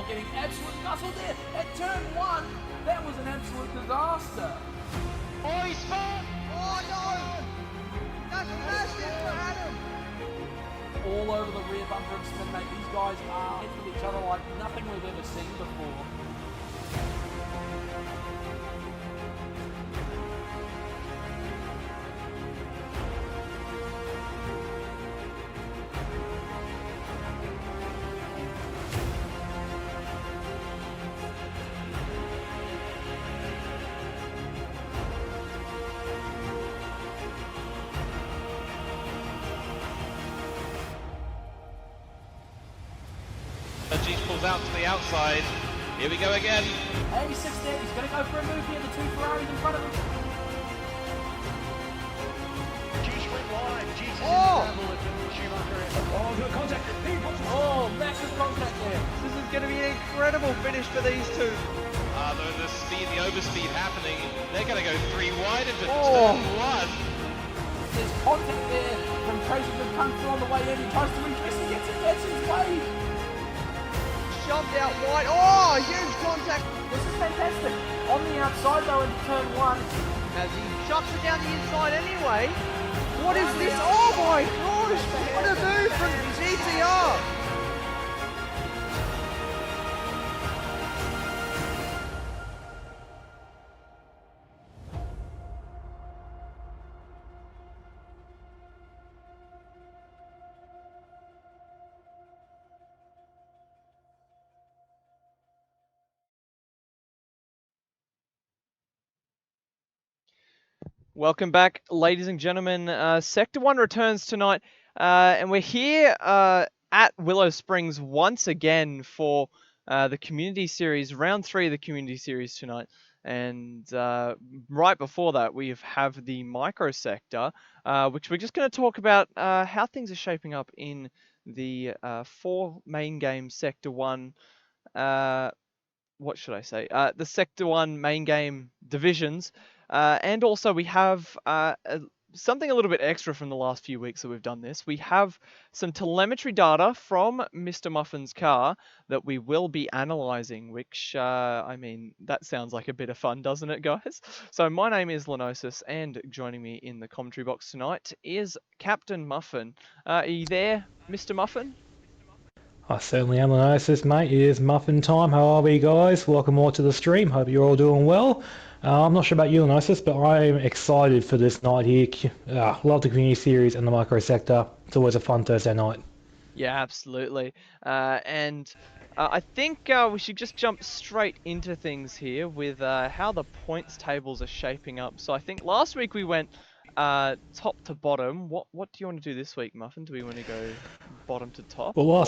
all getting absolute muscle there. At turn 1, that was an absolute disaster. Oh, he's spun! Oh no! That's massive for Adam! All over the rear bumper of spin, mate. These guys are hitting each other like nothing we've ever seen before. G pulls out to the outside. Here we go again. 86 there, he's going to go for a move here, the two Ferraris in front of him. Juice went wide. Jesus Oh! Oh, good contact. Oh, massive contact there. This is going to be an incredible finish for these two. The speed, the overspeed happening. They're going to go 3 wide into Oh. turn 1. There's contact there from Tracy from Kung Fu on the way in. He tries to redress and gets his way. Shoved out wide. Oh, huge contact. This is fantastic. On the outside though in turn 1. As he shoves it down the inside anyway. What is this? Oh my gosh! What a move from GTR! Welcome back, ladies and gentlemen. Sector 1 returns tonight, and we're here at Willow Springs once again for the Community Series, Round 3 of the Community Series tonight. And right before that, we have the Microsector, which we're just going to talk about how things are shaping up in the 4 main games, Sector 1. What should I say? The Sector 1 main game divisions. And also we have something a little bit extra from the last few weeks that we've done this. We have some telemetry data from Mr. Muffin's car that we will be analysing, which, I mean, that sounds like a bit of fun, doesn't it, guys? So my name is Lenocis, and joining me in the commentary box tonight is Captain Muffin. Are you there, Mr. Muffin? I certainly am, Lenocis, mate. It is Muffin time. How are we, guys? Welcome all to the stream. Hope you're all doing well. I'm not sure about you, Lenocis, but I am excited for this night here. Love the Community Series and the Microsector. It's always a fun Thursday night. Yeah, absolutely. I think we should just jump straight into things here with how the points tables are shaping up. So I think last week we went top to bottom. What do you want to do this week, Muffin? Do we want to go bottom to top? Well,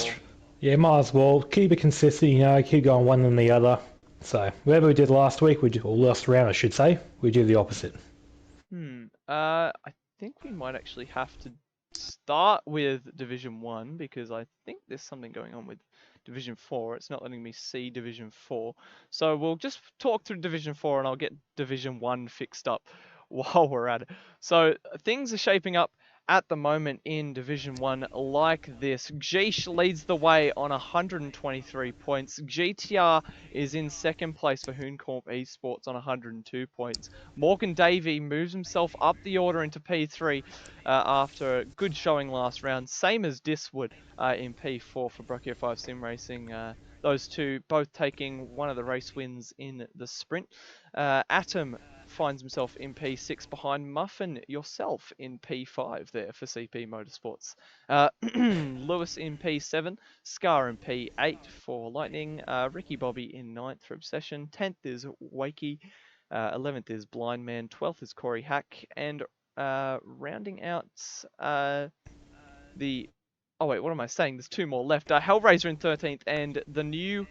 yeah, might as well keep it consistent. You know, keep going one and the other. So whatever we did last week, or last round, I should say, we do the opposite. I think we might actually have to start with Division 1 because I think there's something going on with Division 4. It's not letting me see Division 4. So we'll just talk through Division 4 and I'll get Division 1 fixed up while we're at it. So things are shaping up at the moment in Division 1 like this. Geesh leads the way on 123 points. GTR is in second place for Hooncorp Esports on 102 points. Morgan Davey moves himself up the order into P3 after a good showing last round. Same as Diswood in P4 for Brocchio 5 Sim Racing. Those two both taking one of the race wins in the sprint. Atom finds himself in P6 behind Muffin, yourself in P5 there for CP Motorsports. Lewis in P7, Scar in P8 for Lightning, Ricky Bobby in 9th for Obsession, 10th is Wakey, 11th is Blind Man, 12th is Corey Hack, and rounding out the... Oh wait, what am I saying? There's 2 more left. Hellraiser in 13th, and the new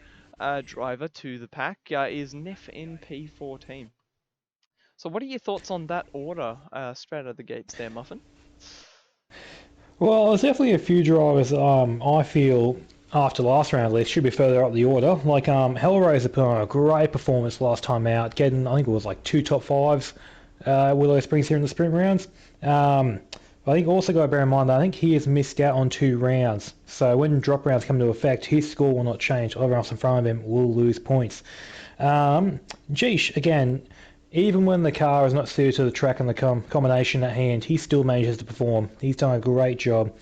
driver to the pack is Neff in P14. So what are your thoughts on that order straight out of the gates there, Muffin? Well, there's definitely a few drivers I feel, after last round at least, should be further up the order. Like Hellraiser put on a great performance last time out, getting, I think it was like 2 top 5s Willow Springs here in the sprint rounds. I think also got to bear in mind that I think he has missed out on 2 rounds. So when drop rounds come into effect, his score will not change. Everyone else in front of him will lose points. Jeesh, again, even when the car is not suited to the track and the combination at hand, he still manages to perform. He's done a great job.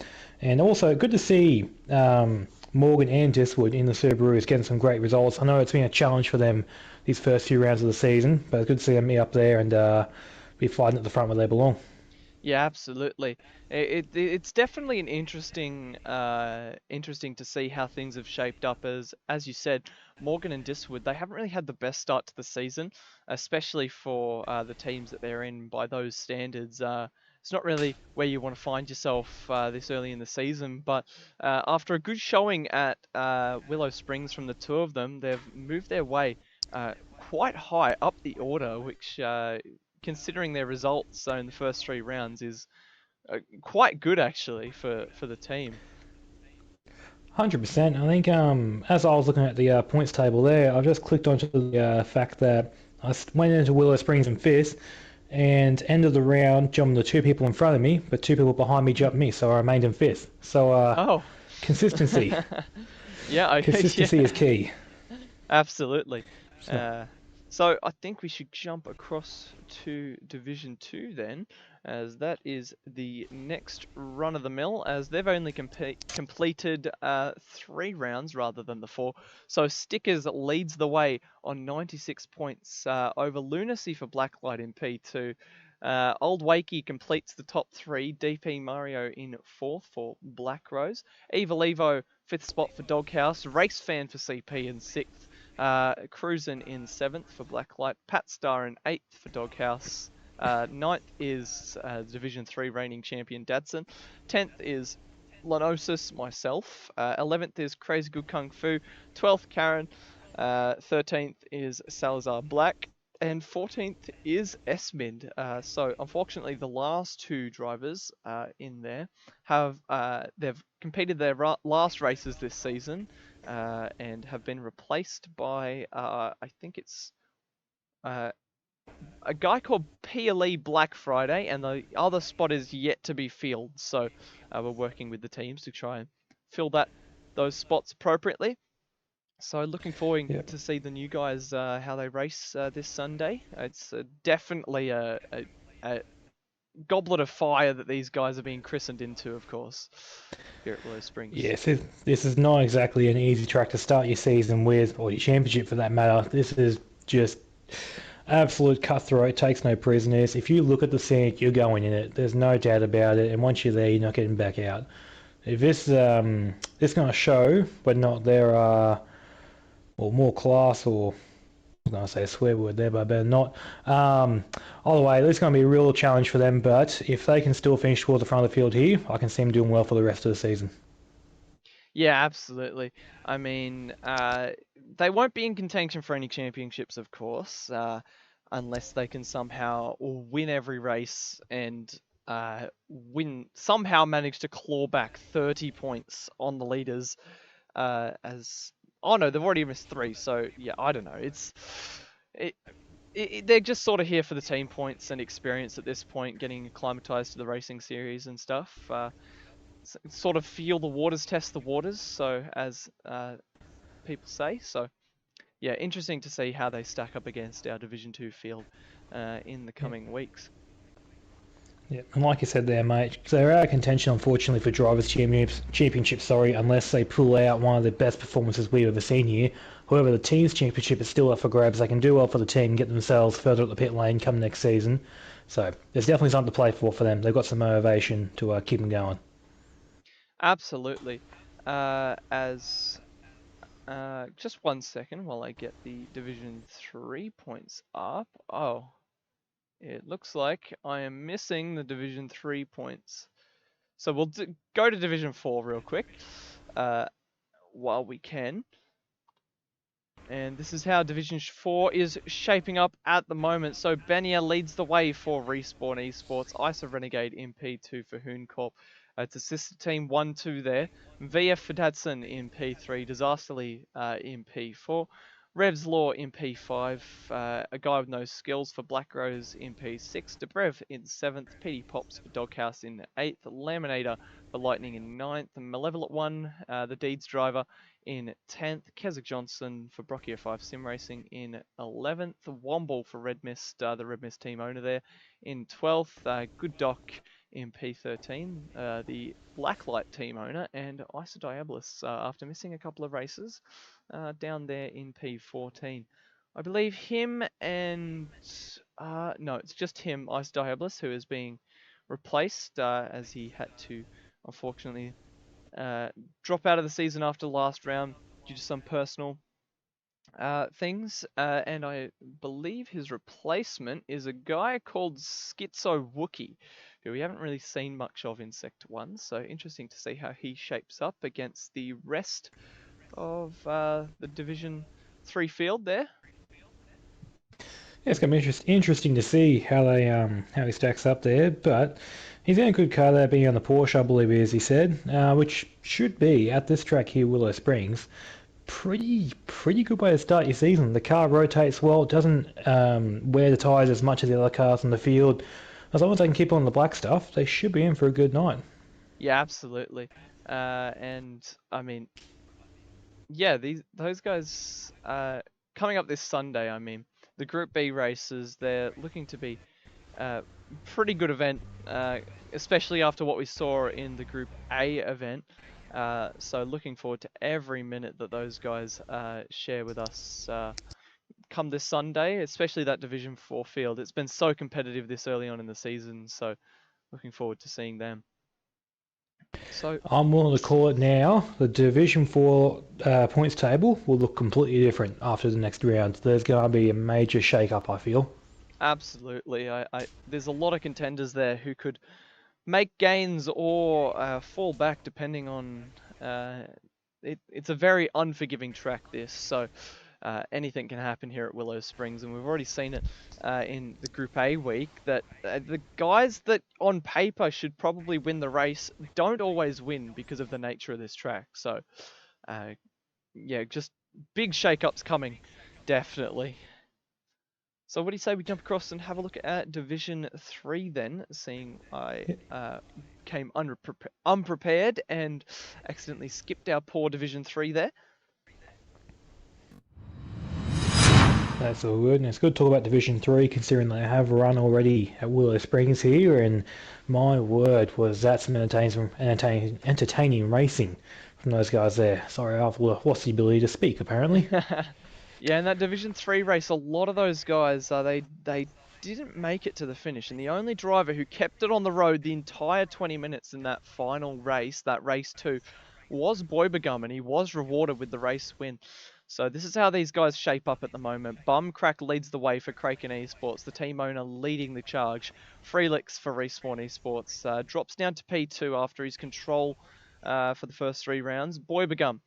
And also, good to see Morgan and Diswood in the Subarus getting some great results. I know it's been a challenge for them these first few rounds of the season, but it's good to see them be up there and be fighting at the front where they belong. Yeah, absolutely. It's definitely an interesting to see how things have shaped up. As you said, Morgan and Diswood, they haven't really had the best start to the season, especially for the teams that they're in by those standards. It's not really where you want to find yourself this early in the season, but after a good showing at Willow Springs from the two of them, they've moved their way quite high up the order, which considering their results in the first 3 rounds is quite good actually for the team. 100%. I think as I was looking at the points table there, I've just clicked onto the fact that went into Willow Springs in 5th, and end of the round jumped the 2 people in front of me, but 2 people behind me jumped me, so I remained in 5th. So Oh, consistency. yeah, Consistency yeah, is key. absolutely. So, So I think we should jump across to Division 2 then, as that is the next run of the mill, as they've only completed 3 rounds rather than the 4. So Stickers leads the way on 96 points over Lunacy for Blacklight in P2. Old Wakey completes the top 3, DP Mario in 4th for Black Rose, Eva Levo 5th spot for Doghouse, Race Fan for CP in 6th, Cruisin in 7th for Blacklight, Pat Star in 8th for Doghouse, 9th is Division 3 reigning champion Dadson, 10th is Lenocis, myself, 11th is Crazy Good Kung Fu, 12th Karen, 13th is Salazar Black, and 14th is Esmond. So unfortunately, the last 2 drivers in there have they've competed their last races this season and have been replaced by I think it's a guy called PLE Black Friday, and the other spot is yet to be filled. So we're working with the teams to try and fill those spots appropriately. So looking forward yeah. to see the new guys how they race this Sunday. It's definitely a goblet of fire that these guys are being christened into, of course, here at Willow Springs. Yes, this is not exactly an easy track to start your season with, or your championship for that matter. This is just absolute cutthroat, takes no prisoners. If you look at the scene, you're going in it. There's no doubt about it. And once you're there, you're not getting back out. If this going to show, but not there or more class, or I was going to say a swear word there, but I better not. Either way, this is going to be a real challenge for them. But if they can still finish towards the front of the field here, I can see them doing well for the rest of the season. Yeah, absolutely. I mean, they won't be in contention for any championships, of course, unless they can somehow win every race and somehow manage to claw back 30 points on the leaders. Oh no, they've already missed 3. So yeah, I don't know. They're just sort of here for the team points and experience at this point, getting acclimatized to the racing series and stuff. Sort of feel the waters, test the waters, so as people say. So yeah, interesting to see how they stack up against our Division 2 field in the coming weeks. Yeah, and like you said there, mate, they're out of contention, unfortunately, for Drivers' Championship, unless they pull out one of the best performances we've ever seen here. However, the Teams Championship is still up for grabs. They can do well for the team and get themselves further up the pit lane come next season. So there's definitely something to play for them. They've got some motivation to keep them going. Absolutely. Just 1 second while I get the Division 3 points up. Oh. It looks like I am missing the Division 3 points. So we'll go to Division 4 real quick while we can. And this is how Division 4 is shaping up at the moment. So Benia leads the way for Respawn Esports. Isa Renegade in P2 for Hoon Corp. It's a sister team 1-2 there. VF for Dadson in P3. Disasterly in P4. Rev's Law in P5, a guy with no skills for Black Rose in P6, Debrev in 7th, PD Pops for Doghouse in 8th, Laminator for Lightning in 9th, Malevolent One, the Deeds driver, in 10th, Keswick Johnson for Brocchio 5 Sim Racing in 11th, Womble for Red Mist, the Red Mist team owner there, in 12th, Good Doc in P13, the Blacklight team owner, and Isodiabolus, after missing a couple of races, down there in P14. I believe him and, no, it's just him, Isodiabolus, who is being replaced, as he had to, unfortunately, drop out of the season after the last round due to some personal things, and I believe his replacement is a guy called Schizo Wookie, who we haven't really seen much of in Sector 1, so interesting to see how he shapes up against the rest of the Division 3 field there. Yeah, it's gonna be interesting to see how he stacks up there, but he's in a good car there, being on the Porsche, I believe, as he said, which should be at this track here, Willow Springs. Pretty good way to start your season. The car rotates well, it doesn't wear the tyres as much as the other cars in the field. As long as they can keep on the black stuff, they should be in for a good night. Yeah, absolutely. And I mean, yeah, those guys coming up this Sunday. I mean, the Group B races, they're looking to be pretty good event, especially after what we saw in the Group A event. So looking forward to every minute that those guys share with us come this Sunday, especially that Division 4 field. It's been so competitive this early on in the season, so looking forward to seeing them. So I'm willing to call it now. The Division 4 points table will look completely different after the next round. There's going to be a major shake-up, I feel. absolutely, there's a lot of contenders there who could make gains or fall back depending on it's a very unforgiving track, this, so anything can happen here at Willow Springs, and we've already seen it in the Group A week that the guys that on paper should probably win the race don't always win because of the nature of this track. So yeah, just big shake-ups coming, definitely. So what do you say we jump across and have a look at Division 3 then, seeing I came unprepared and accidentally skipped our poor Division 3 there. That's all good, and it's good to talk about Division 3 considering they have run already at Willow Springs here, and my word, was that some entertaining racing from those guys there. Sorry, I've lost the ability to speak, apparently. Yeah, in that Division 3 race, a lot of those guys, they didn't make it to the finish, and the only driver who kept it on the road the entire 20 minutes in that final race, that race 2, was Boybagum, and he was rewarded with the race win. So this is how these guys shape up at the moment. Bumcrack leads the way for Kraken Esports, the team owner leading the charge. Freelix for Respawn Esports drops down to P2 after his control for the first 3 rounds. Boybagum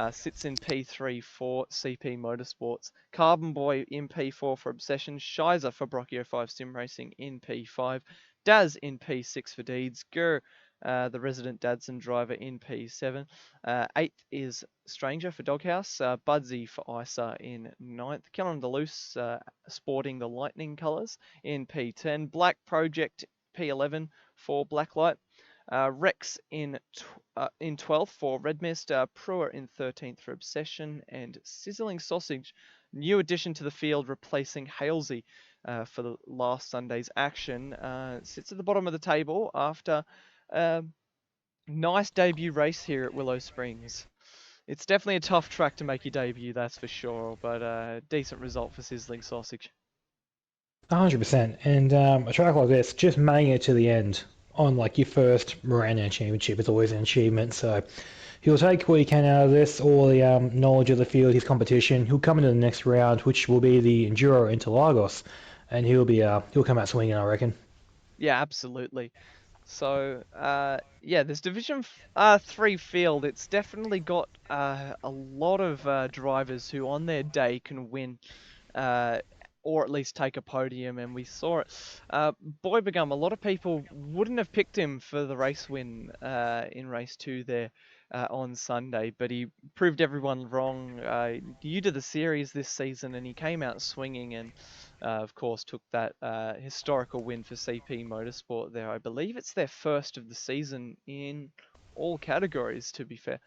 sits in P3 for CP Motorsports. Carbon Boy in P4 for Obsession. Shizer for Brocchio 5 Sim Racing in P5. Daz in P6 for Deeds. Gur, the resident Dadson driver, in P7. 8th is Stranger for Doghouse. Budsy for ISA in 9th. Kellen DeLuce sporting the Lightning colours in P10. Black Project P11 for Blacklight. Rex in 12th for Red Mist, Pruer in 13th for Obsession, and Sizzling Sausage, new addition to the field, replacing Halsey for the last Sunday's action, sits at the bottom of the table after a nice debut race here at Willow Springs. It's definitely a tough track to make your debut, that's for sure, but a decent result for Sizzling Sausage. 100%, and a track like this, just making it to the end on like your first Miranda Championship is always an achievement, so he'll take what he can out of this, all the knowledge of the field, his competition. He'll come into the next round, which will be the Enduro Interlagos, and he'll come out swinging, I reckon. Yeah, absolutely. So, yeah, this Division 3 field, it's definitely got a lot of drivers who on their day can win, or at least take a podium, and we saw it. Boybagum, a lot of people wouldn't have picked him for the race win in race 2 there, on Sunday, but he proved everyone wrong. New to the series this season, and he came out swinging, and of course took that historical win for CP Motorsport there. I believe it's their first of the season in all categories, to be fair.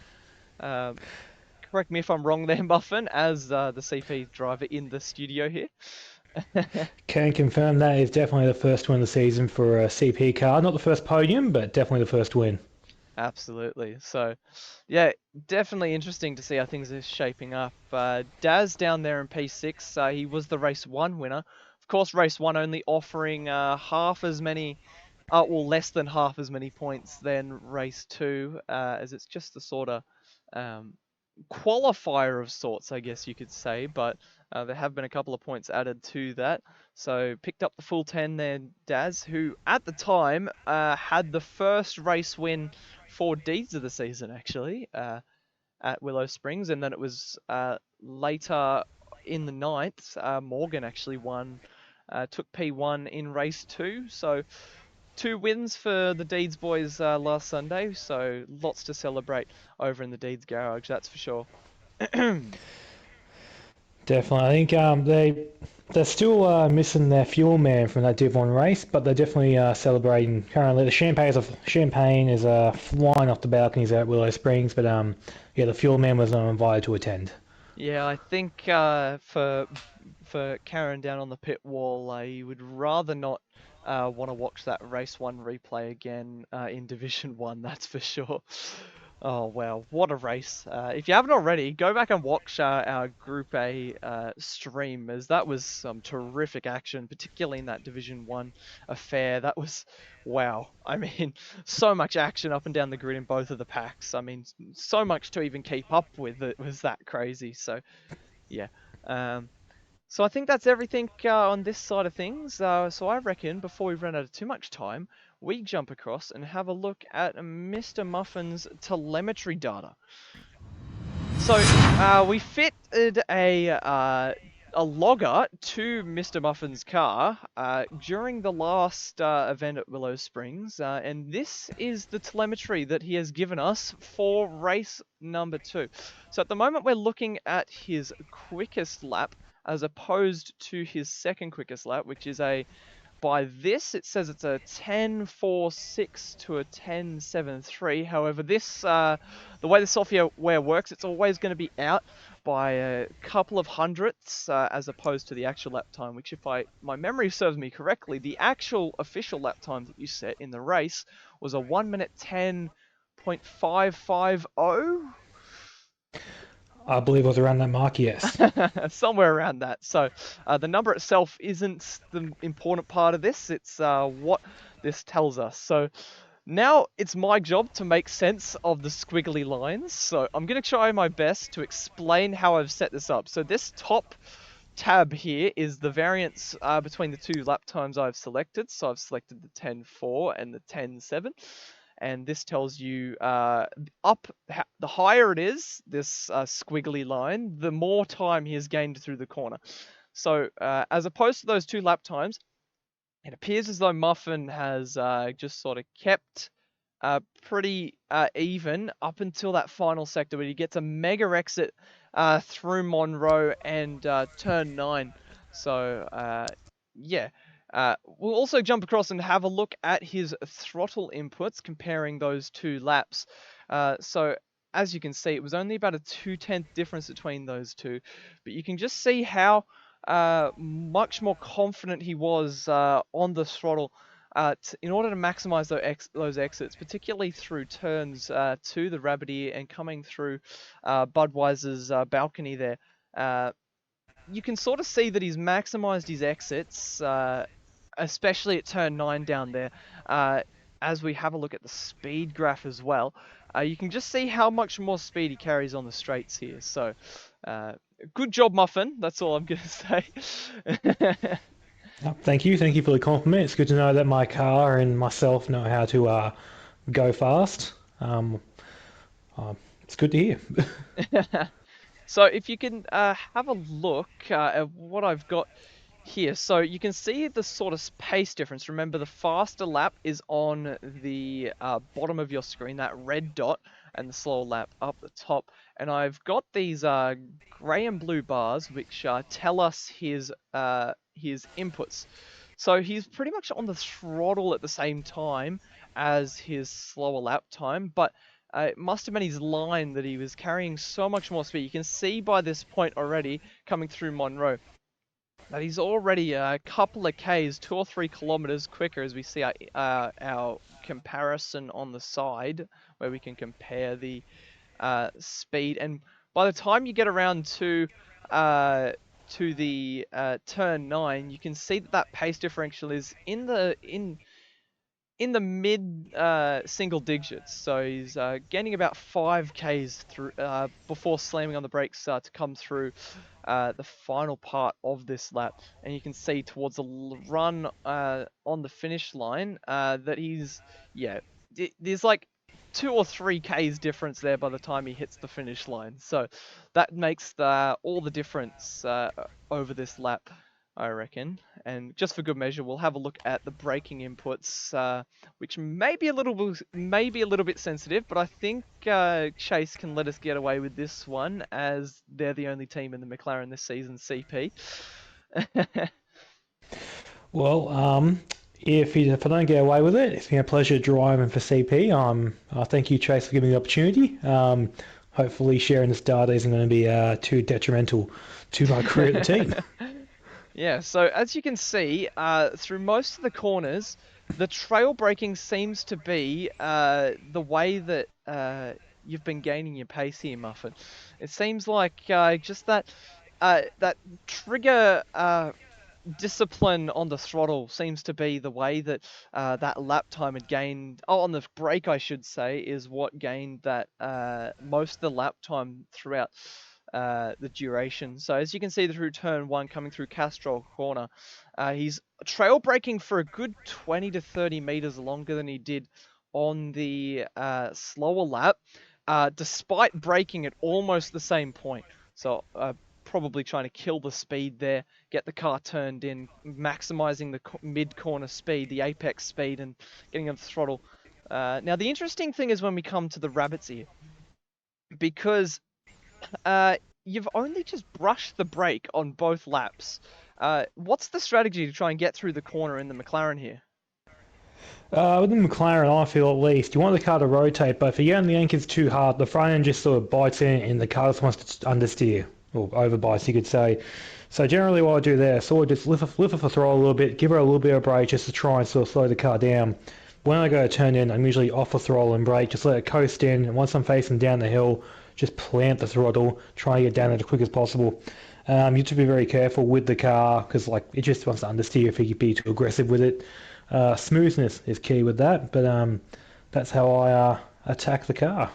Correct me if I'm wrong there, Muffin, as the CP driver in the studio here. Can confirm that is definitely the first win of the season for a CP car. Not the first podium, but definitely the first win. Absolutely. So, yeah, definitely interesting to see how things are shaping up. Daz down there in P6, he was the race 1 winner. Of course, race 1 only offering half as many, well, less than half as many points than race 2, as it's just the sort of qualifier of sorts, I guess you could say, but there have been a couple of points added to that. So picked up the full 10 there, Daz, who at the time had the first race win for Deeds of the season, actually, at Willow Springs, and then it was later in the ninth, Morgan actually won, took P1 in race 2, so 2 wins for the Deeds boys last Sunday, so lots to celebrate over in the Deeds garage, that's for sure. Definitely. I think they're still missing their fuel man from that Div 1 race, but they're definitely celebrating currently. The champagne is flying off the balconies at Willow Springs, but yeah, the fuel man was not invited to attend. Yeah, I think for Karen down on the pit wall, he would rather not want to watch that race 1 replay again in Division 1, that's for sure. Oh wow, what a race. If you haven't already, go back and watch our Group A stream, as that was some terrific action, particularly in that Division 1 affair. That was, wow. I mean, so much action up and down the grid in both of the packs. I mean, so much to even keep up with. It was that crazy. So, yeah. So I think that's everything on this side of things. So I reckon, before we run out of too much time, we jump across and have a look at Mr. Muffin's telemetry data. So we fitted a logger to Mr. Muffin's car during the last event at Willow Springs, and this is the telemetry that he has given us for race number 2. So at the moment we're looking at his quickest lap, as opposed to his second quickest lap, which is by this, it says it's a 10.46 to a 10.73. However, this, the way the software works, it's always going to be out by a couple of hundredths, as opposed to the actual lap time, which, if my memory serves me correctly, the actual official lap time that you set in the race was a 1 minute 10.550. I believe it was around that mark, yes. Somewhere around that. So the number itself isn't the important part of this. It's what this tells us. So now it's my job to make sense of the squiggly lines. So I'm going to try my best to explain how I've set this up. So this top tab here is the variance between the 2 lap times I've selected. So I've selected the 10.4 and the 10.7. And this tells you the higher it is, this squiggly line, the more time he has gained through the corner. So as opposed to those 2 lap times, it appears as though Muffin has just sort of kept pretty even up until that final sector where he gets a mega exit through Monroe and turn 9. So yeah. We'll also jump across and have a look at his throttle inputs, comparing those 2 laps. So as you can see, it was only about a 2/10 difference between those 2, but you can just see how much more confident he was on the throttle in order to maximize those exits, particularly through turns 2, the rabbit ear, and coming through Budweiser's balcony there. You can sort of see that he's maximized his exits, especially at turn 9 down there. As we have a look at the speed graph as well, you can just see how much more speed he carries on the straights here. So, good job, Muffin. That's all I'm going to say. Thank you for the compliment. It's good to know that my car and myself know how to go fast. It's good to hear. So if you can have a look at what I've got here. So you can see the sort of pace difference. Remember, the faster lap is on the bottom of your screen, that red dot, and the slower lap up the top. And I've got these grey and blue bars which tell us his inputs. So he's pretty much on the throttle at the same time as his slower lap time, but it must have been his line that he was carrying so much more speed. You can see by this point already, coming through Monroe, that he's already a couple of Ks, 2 or 3 kilometers quicker, as we see our comparison on the side, where we can compare the speed. And by the time you get around to the turn 9, you can see that pace differential is in the mid single digits. So he's gaining about 5 Ks through before slamming on the brakes to come through the final part of this lap. And you can see towards the run on the finish line that he's, there's like 2 or 3 Ks difference there by the time he hits the finish line. So that makes all the difference over this lap, I reckon. And just for good measure, we'll have a look at the braking inputs, which may be a little bit sensitive, but I think Chase can let us get away with this one, as they're the only team in the McLaren this season, CP. Well, if I don't get away with it, it's been a pleasure driving for CP. Thank you, Chase, for giving me the opportunity. Hopefully sharing this data isn't going to be too detrimental to my career at the team. Yeah, so as you can see, through most of the corners, the trail braking seems to be the way that you've been gaining your pace here, Muffin. It seems like just that trigger discipline on the throttle seems to be the way that that lap time had gained. Oh, on the brake, I should say, is what gained that most of the lap time throughout the duration. So as you can see through turn 1 coming through Castrol corner, he's trail braking for a good 20 to 30 meters longer than he did on the slower lap, despite braking at almost the same point. So probably trying to kill the speed there, get the car turned in, maximizing the mid-corner speed, the apex speed, and getting on the throttle. Now the interesting thing is when we come to the rabbit's ear, because you've only just brushed the brake on both laps. What's the strategy to try and get through the corner in the McLaren here? With the McLaren, I feel at least, you want the car to rotate, but if you get on the anchors too hard, the front end just sort of bites in and the car just wants to understeer, or overbites, you could say. So generally what I do there, sort of just lift off the throttle a little bit, give her a little bit of brake just to try and sort of slow the car down. When I go to turn in, I'm usually off the throttle and brake, just let it coast in, and once I'm facing down the hill, just plant the throttle, try to get down as quick as possible. You have to be very careful with the car, because like it just wants to understeer if you be too aggressive with it. Smoothness is key with that, but that's how I attack the car.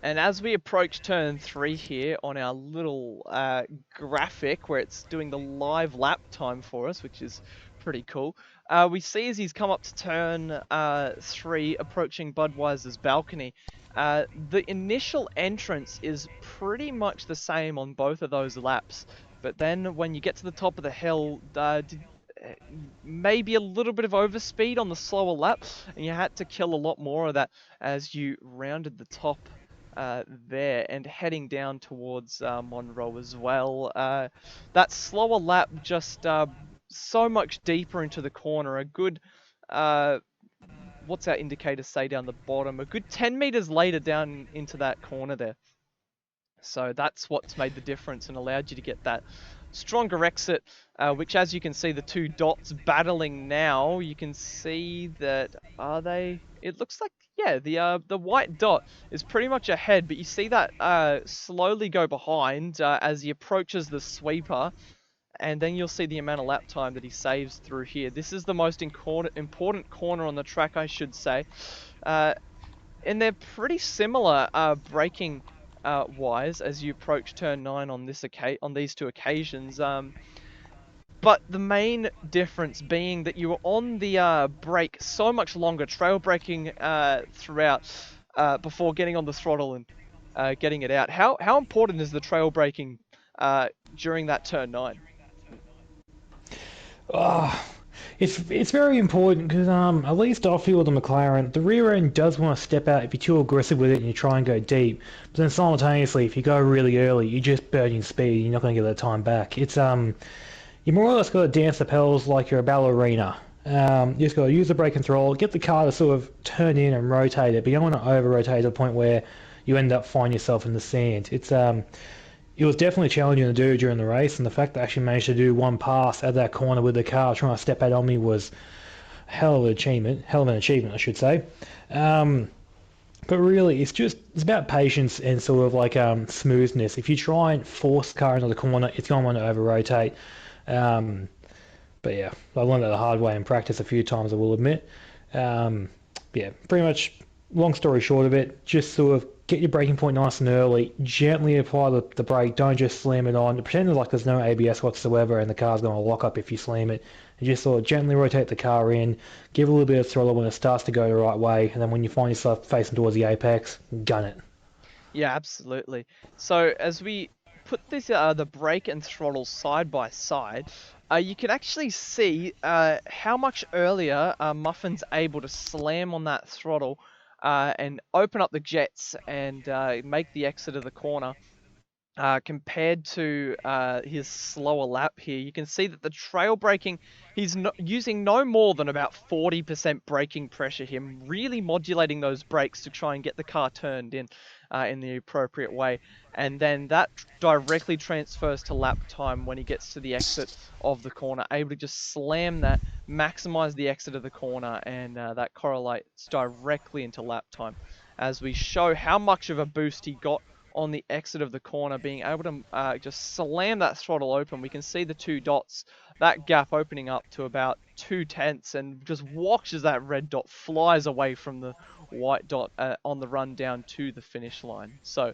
And as we approach turn 3 here on our little graphic where it's doing the live lap time for us, which is pretty cool, we see as he's come up to turn 3, approaching Budweiser's balcony, the initial entrance is pretty much the same on both of those laps. But then when you get to the top of the hill, maybe a little bit of overspeed on the slower lap, and you had to kill a lot more of that as you rounded the top there and heading down towards Monroe as well. That slower lap just so much deeper into the corner, a good what's our indicator say down the bottom, a good 10 meters later down into that corner there. So that's what's made the difference and allowed you to get that stronger exit, which, as you can see, the two dots battling now, you can see that, it looks like, yeah, the white dot is pretty much ahead, but you see that slowly go behind as he approaches the sweeper, and then you'll see the amount of lap time that he saves through here. This is the most important corner on the track, I should say, and they're pretty similar braking wise as you approach turn 9 on these two occasions. But the main difference being that you were on the brake so much longer, trail braking throughout before getting on the throttle and getting it out. How important is the trail braking during that turn 9? It's very important because at least I feel with the McLaren, the rear end does want to step out if you're too aggressive with it and you try and go deep. But then simultaneously, if you go really early, you're just burning speed. You're not going to get that time back. It's you more or less got to dance the pedals like you're a ballerina. You just got to use the brake and throttle, get the car to sort of turn in and rotate it, but you don't want to over rotate to the point where you end up finding yourself in the sand. It was definitely challenging to do during the race, and the fact that I actually managed to do one pass at that corner with the car trying to step out on me was a hell of an achievement, I should say. But really, it's about patience and sort of like smoothness. If you try and force the car into the corner, it's going to want to over rotate. But yeah, I learned that the hard way in practice a few times, I will admit. Yeah, pretty much, long story short of it, just sort of get your braking point nice and early, gently apply the brake, don't just slam it on, pretend like there's no ABS whatsoever and the car's going to lock up if you slam it, and just sort of gently rotate the car in, give a little bit of throttle when it starts to go the right way, and then when you find yourself facing towards the apex, gun it. Yeah, absolutely. So as we put this the brake and throttle side by side, you can actually see how much earlier Muffin's able to slam on that throttle and open up the jets and make the exit of the corner. Compared to his slower lap here, you can see that the trail braking, he's using no more than about 40% braking pressure here, really modulating those brakes to try and get the car turned in the appropriate way. And then that directly transfers to lap time when he gets to the exit of the corner, able to just slam that, maximize the exit of the corner, and that correlates directly into lap time. As we show how much of a boost he got on the exit of the corner, being able to just slam that throttle open. We can see the two dots, that gap opening up to about 2/10, and just watches that red dot flies away from the white dot on the run down to the finish line. So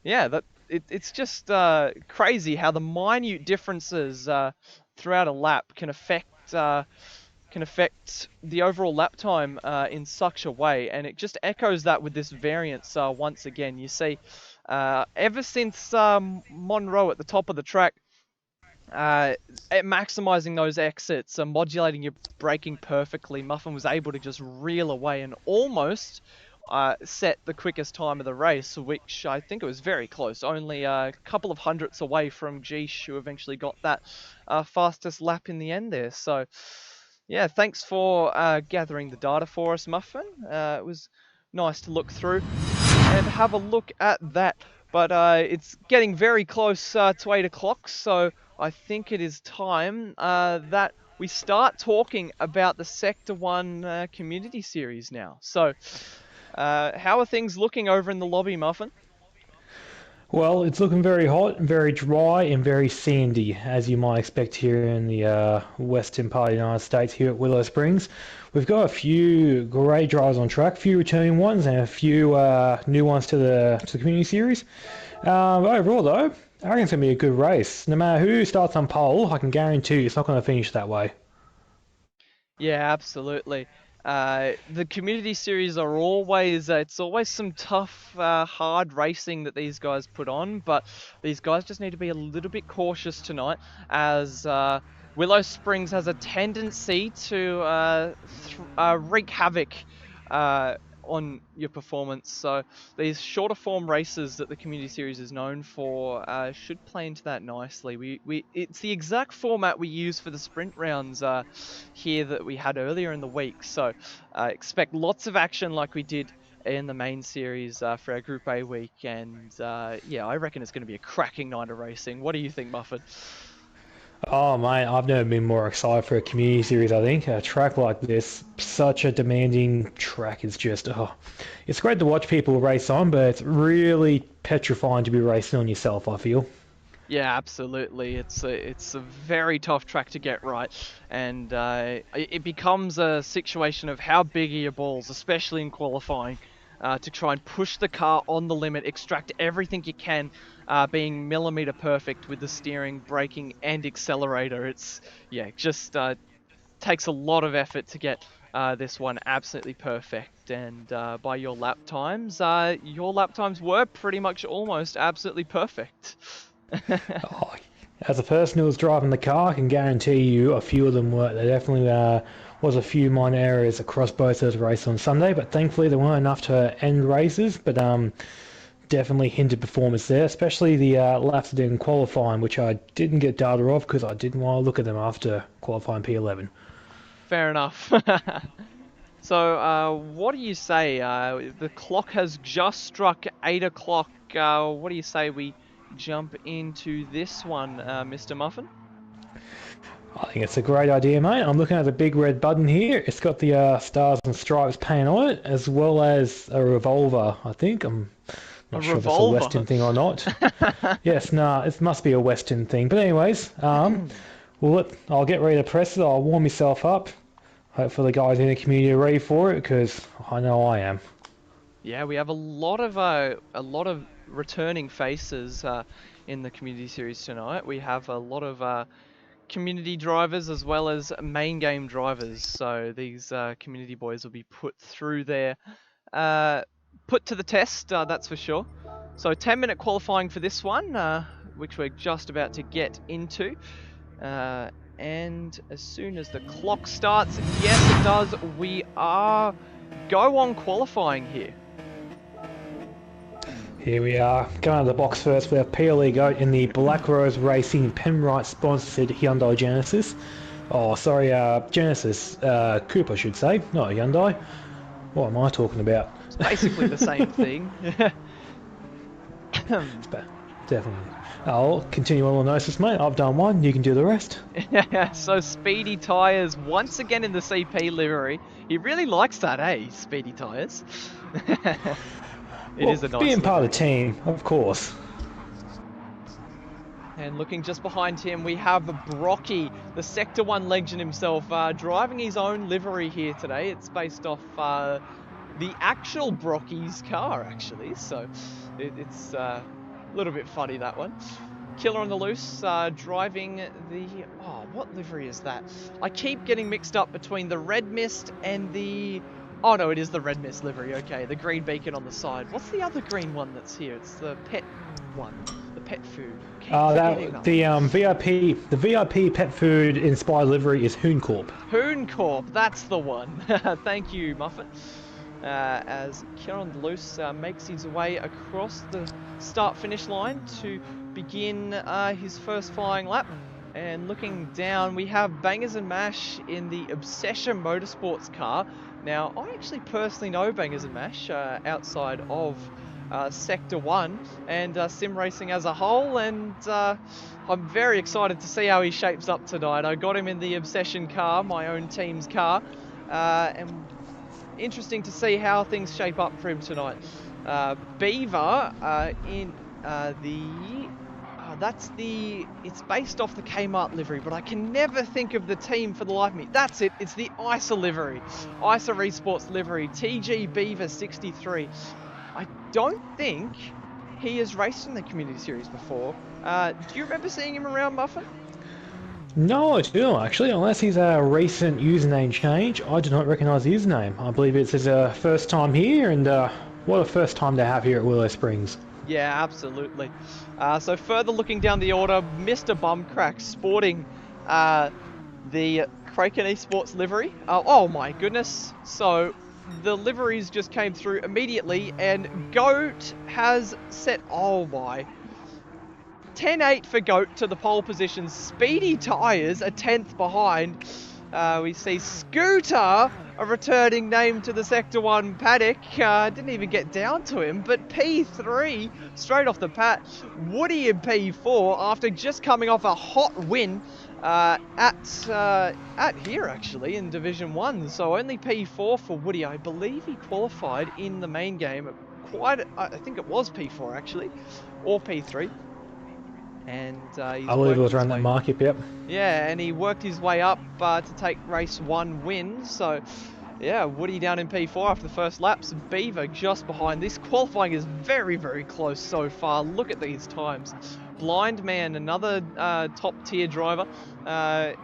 yeah, it's just crazy how the minute differences throughout a lap can affect the overall lap time in such a way, and it just echoes that with this variance once again. You see, ever since Monroe at the top of the track, maximizing those exits and modulating your braking perfectly, Muffin was able to just reel away and almost set the quickest time of the race, which I think it was very close, only a couple of hundredths away from Geesh, who eventually got that fastest lap in the end there. So yeah, thanks for gathering the data for us, Muffin. It was nice to look through and have a look at that. But it's getting very close to 8 o'clock, so I think it is time that we start talking about the Sector 1 Community Series now. So, how are things looking over in the lobby, Muffin? Well, it's looking very hot, very dry, and very sandy, as you might expect here in the western part of the United States here at Willow Springs. We've got a few great drivers on track, a few returning ones, and a few new ones to the community series. Overall, though, I reckon it's going to be a good race. No matter who starts on pole, I can guarantee you it's not going to finish that way. Yeah, absolutely. The community series are always, it's always some tough, hard racing that these guys put on, but these guys just need to be a little bit cautious tonight, as Willow Springs has a tendency to wreak havoc on your performance. So these shorter form races that the community series is known for should play into that nicely. It's the exact format we use for the sprint rounds here that we had earlier in the week. So expect lots of action like we did in the main series for our Group A week. And yeah, I reckon it's going to be a cracking night of racing. What do you think, Muffin? Oh mate, I've never been more excited for a community series. I think a track like this, such a demanding track, is just it's great to watch people race on, but it's really petrifying to be racing on yourself, I feel. Yeah, absolutely. It's a very tough track to get right, and it becomes a situation of how big are your balls, especially in qualifying, to try and push the car on the limit, extract everything you can, being millimeter perfect with the steering, braking, and accelerator. It's just takes a lot of effort to get this one absolutely perfect. And by your lap times Oh, As a person who was driving the car, I can guarantee you a few of them were. There definitely was a few minor areas across both those races on Sunday, but thankfully there weren't enough to end races. But definitely hindered performance there, especially the laps that didn't qualifying, which I didn't get data of because I didn't want to look at them after qualifying P11. Fair enough. So, what do you say? The clock has just struck 8 o'clock. What do you say we jump into this one, Mr. Muffin? I think it's a great idea, mate. I'm looking at the big red button here. It's got the stars and stripes paint on it, as well as a revolver, I think. I'm not sure if it's a Western thing or not. Yes, it must be a Western thing. But anyways, I'll get ready to press it. I'll warm myself up. Hopefully the guys in the community are ready for it, because I know I am. Yeah, we have a lot of returning faces in the community series tonight. We have a lot of community drivers as well as main game drivers. So these community boys will be put through their put to the test, that's for sure. So 10-minute qualifying for this one, which we're just about to get into. And as soon as the clock starts, yes it does, we are go on qualifying here. Here we are, going out of the box first with our PLE goat in the Black Rose Racing Penrite sponsored Hyundai Genesis. Oh, sorry, Genesis Coupe I should say, not a Hyundai. What am I talking about? It's basically the same thing. Definitely. I'll continue on Lenocis, mate. I've done one, you can do the rest. So Speedy Tyres once again in the CP livery. He really likes that, eh? Speedy Tyres. It is a nice being part livery. of the team, of course. And looking just behind him, we have Brocky, the Sector 1 legend himself, driving his own livery here today. It's based off the actual Brocky's car, actually. So it's a little bit funny, that one. Killer on the Loose, driving the... Oh, what livery is that? I keep getting mixed up between the Red Mist and the... Oh no, it is the Red Mist livery, okay. The green beacon on the side. What's the other green one that's here? It's the pet one. The pet food. The VIP pet food inspired livery is Hoon Corp. Hoon Corp, that's the one. Thank you, Muffin. As Killer on the Loose makes his way across the start-finish line to begin his first flying lap. And looking down, we have Bangers and Mash in the Obsession Motorsports car. Now, I actually personally know Bangers and Mash outside of Sector 1 and sim racing as a whole, and I'm very excited to see how he shapes up tonight. I got him in the Obsession car, my own team's car, and interesting to see how things shape up for him tonight. Beaver in it's based off the Kmart livery, but I can never think of the team for the life of me. That's it, it's the ISA livery. ISA Esports livery, TG Beaver 63. I don't think he has raced in the community series before. Do you remember seeing him around, Muffin? No, I do actually, unless he's a recent username change. I do not recognise the username. I believe it's his first time here, and what a first time to have here at Willow Springs. Yeah, absolutely. So further looking down the order, Mr. Bumcrack sporting the Kraken Esports livery. Oh my goodness. So the liveries just came through immediately, and Goat has set, oh my, 10-8 for Goat to the pole position. Speedy Tyres a 10th behind. We see Scooter, a returning name to the Sector 1 paddock. Didn't even get down to him, but P3 straight off the pat. Woody in P4 after just coming off a hot win at here actually in Division 1. So only P4 for Woody. I believe he qualified in the main game. I think it was P4 actually, or P3. And I believe it was around that market, yep. Yeah, and he worked his way up to take race 1 win. So, yeah, Woody down in P4 after the first laps. Beaver just behind. This qualifying is very, very close so far. Look at these times. Blind Man, another top tier driver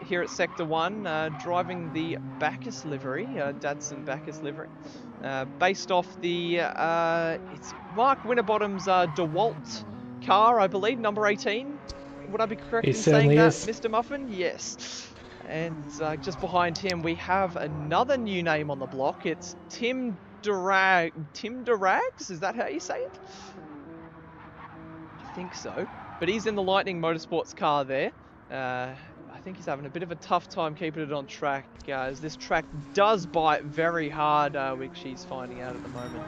here at Sector 1, driving the Bacchus livery, Dadson Bacchus livery. Based off the, it's Mark Winterbottom's DeWalt car, I believe, number 18. Would I be correct It in saying certainly that, is. Mr. Muffin? Yes. And just behind him, we have another new name on the block. It's Tim Durags? Is that how you say it? I think so. But he's in the Lightning Motorsports car there. I think he's having a bit of a tough time keeping it on track, as this track does bite very hard, which he's finding out at the moment.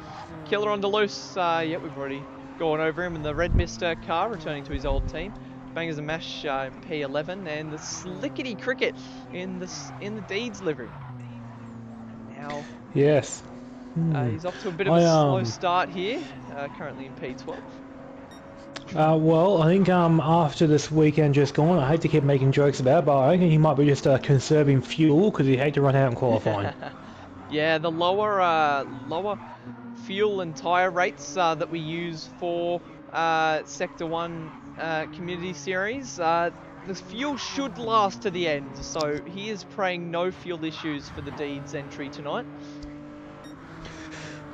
Killer on the loose. Yeah, we've already gone over him in the Red Mister car, returning to his old team. Bangers and Mash in P11, and the Slickety Cricket in the Deeds livery. Now, Yes. he's off to a bit of a slow start here, currently in P12. Well, I think after this weekend just gone, I hate to keep making jokes about it, but I think he might be just conserving fuel because he hate to run out in qualifying. Yeah, the lower fuel and tyre rates that we use for Sector 1 Community Series, the fuel should last to the end, so he is praying no fuel issues for the Deeds entry tonight.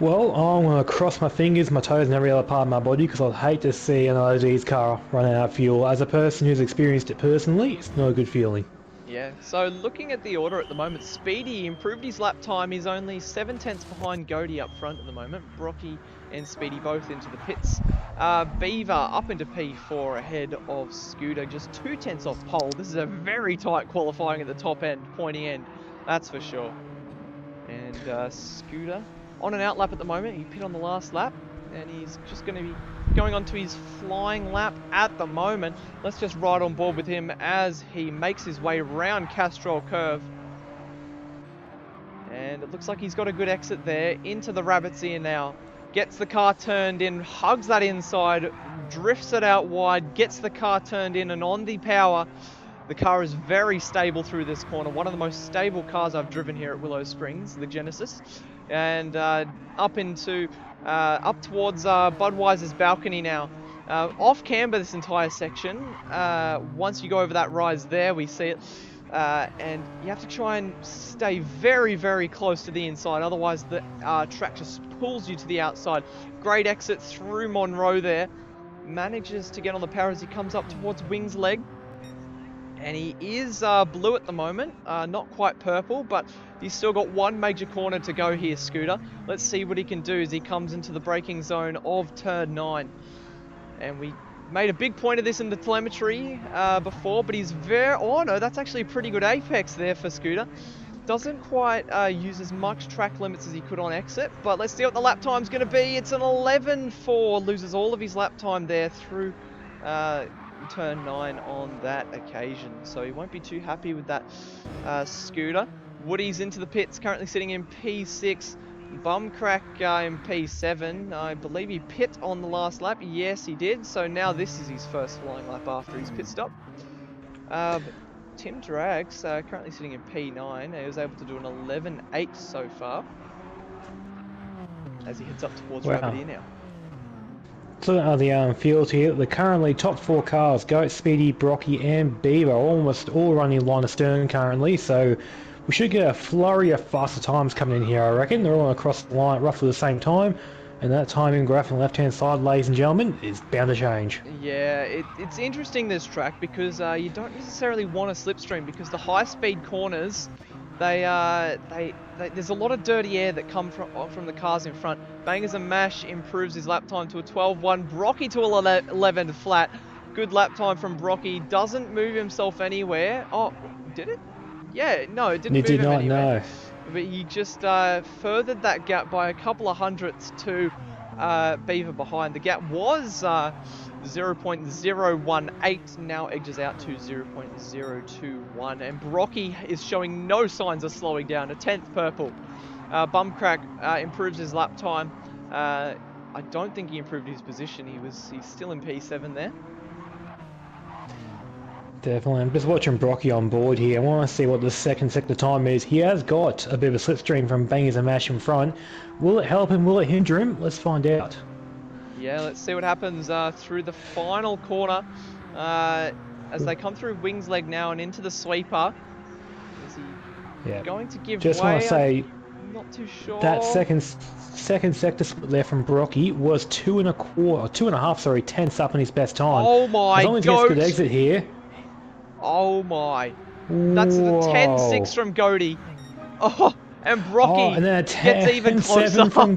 Well, I'm going to cross my fingers, my toes and every other part of my body because I'd hate to see an OD's car run out of fuel. As a person who's experienced it personally, it's not a good feeling. Yeah, so looking at the order at the moment, Speedy improved his lap time. He's only 7/10 behind Goaty up front at the moment. Brocky and Speedy both into the pits. Beaver up into P4 ahead of Scooter, just 2/10 off pole. This is a very tight qualifying at the top end, pointy end, that's for sure. And Scooter on an outlap at the moment. He pit on the last lap, and he's just going to be going on to his flying lap at the moment. Let's just ride on board with him as he makes his way around Castrol Curve. And it looks like he's got a good exit there into the Rabbit's Ear now. Gets the car turned in, hugs that inside, drifts it out wide, gets the car turned in and on the power. The car is very stable through this corner. One of the most stable cars I've driven here at Willow Springs, the Genesis. And up towards Budweiser's balcony now. Off camber this entire section. Once you go over that rise there, we see it. And you have to try and stay very, very close to the inside. Otherwise, the track just pulls you to the outside. Great exit through Monroe there. Manages to get on the power as he comes up towards Wings Leg. And he is blue at the moment, not quite purple, but he's still got one major corner to go here, Scooter. Let's see what he can do as he comes into the braking zone of turn 9. And we made a big point of this in the telemetry before, but he's oh no, that's actually a pretty good apex there for Scooter. Doesn't quite use as much track limits as he could on exit, but let's see what the lap time's going to be. It's an 11.4, loses all of his lap time there through turn 9 on that occasion, so he won't be too happy with that. Scooter. Woody's into the pits, currently sitting in P6. Bumcrack in P7. I believe he pit on the last lap. Yes, he did. So now this is his first flying lap after his pit stop. Tim Drags currently sitting in P9. He was able to do an 11.8 so far as he heads up towards Rabbit Ear now. So the field here, the currently top 4 cars, Goat, Speedy, Brocky and Beaver, almost all running line astern currently, so we should get a flurry of faster times coming in here, I reckon. They're all across the line at roughly the same time, and that timing graph on the left hand side, ladies and gentlemen, is bound to change. Yeah, it's interesting, this track, because you don't necessarily want a slipstream, because the high speed corners, there's a lot of dirty air that come from the cars in front. Bangers and Mash improves his lap time to a 12.1. Brocky to 11 flat. Good lap time from Brocky. Doesn't move himself anywhere. Oh, did it? Yeah, no, it didn't move him anywhere. No. But he just furthered that gap by a couple of hundredths to Beaver behind. The gap was 0.018, now edges out to 0.021, and Brocky is showing no signs of slowing down, a 10th purple. Bumcrack improves his lap time. I don't think he improved his position. He's still in P7 there. Definitely. I'm just watching Brocky on board here. I want to see what the second sector time is. He has got a bit of a slipstream from Bangers and Mash in front. Will it help him? Will it hinder him? Let's find out. Yeah, let's see what happens through the final corner. As they come through Wings Leg now and into the sweeper. Is he going to give just way? Want to say, Not too sure. That second sector split there from Brocky was 2.25, sorry, tenths up in his best time. Oh my As long as he gets a good goat! exit here. Oh my. That's the Whoa. 10-6 from Goaty. Oh, and Oh, Brocky and then a gets even closer. 10-7 from...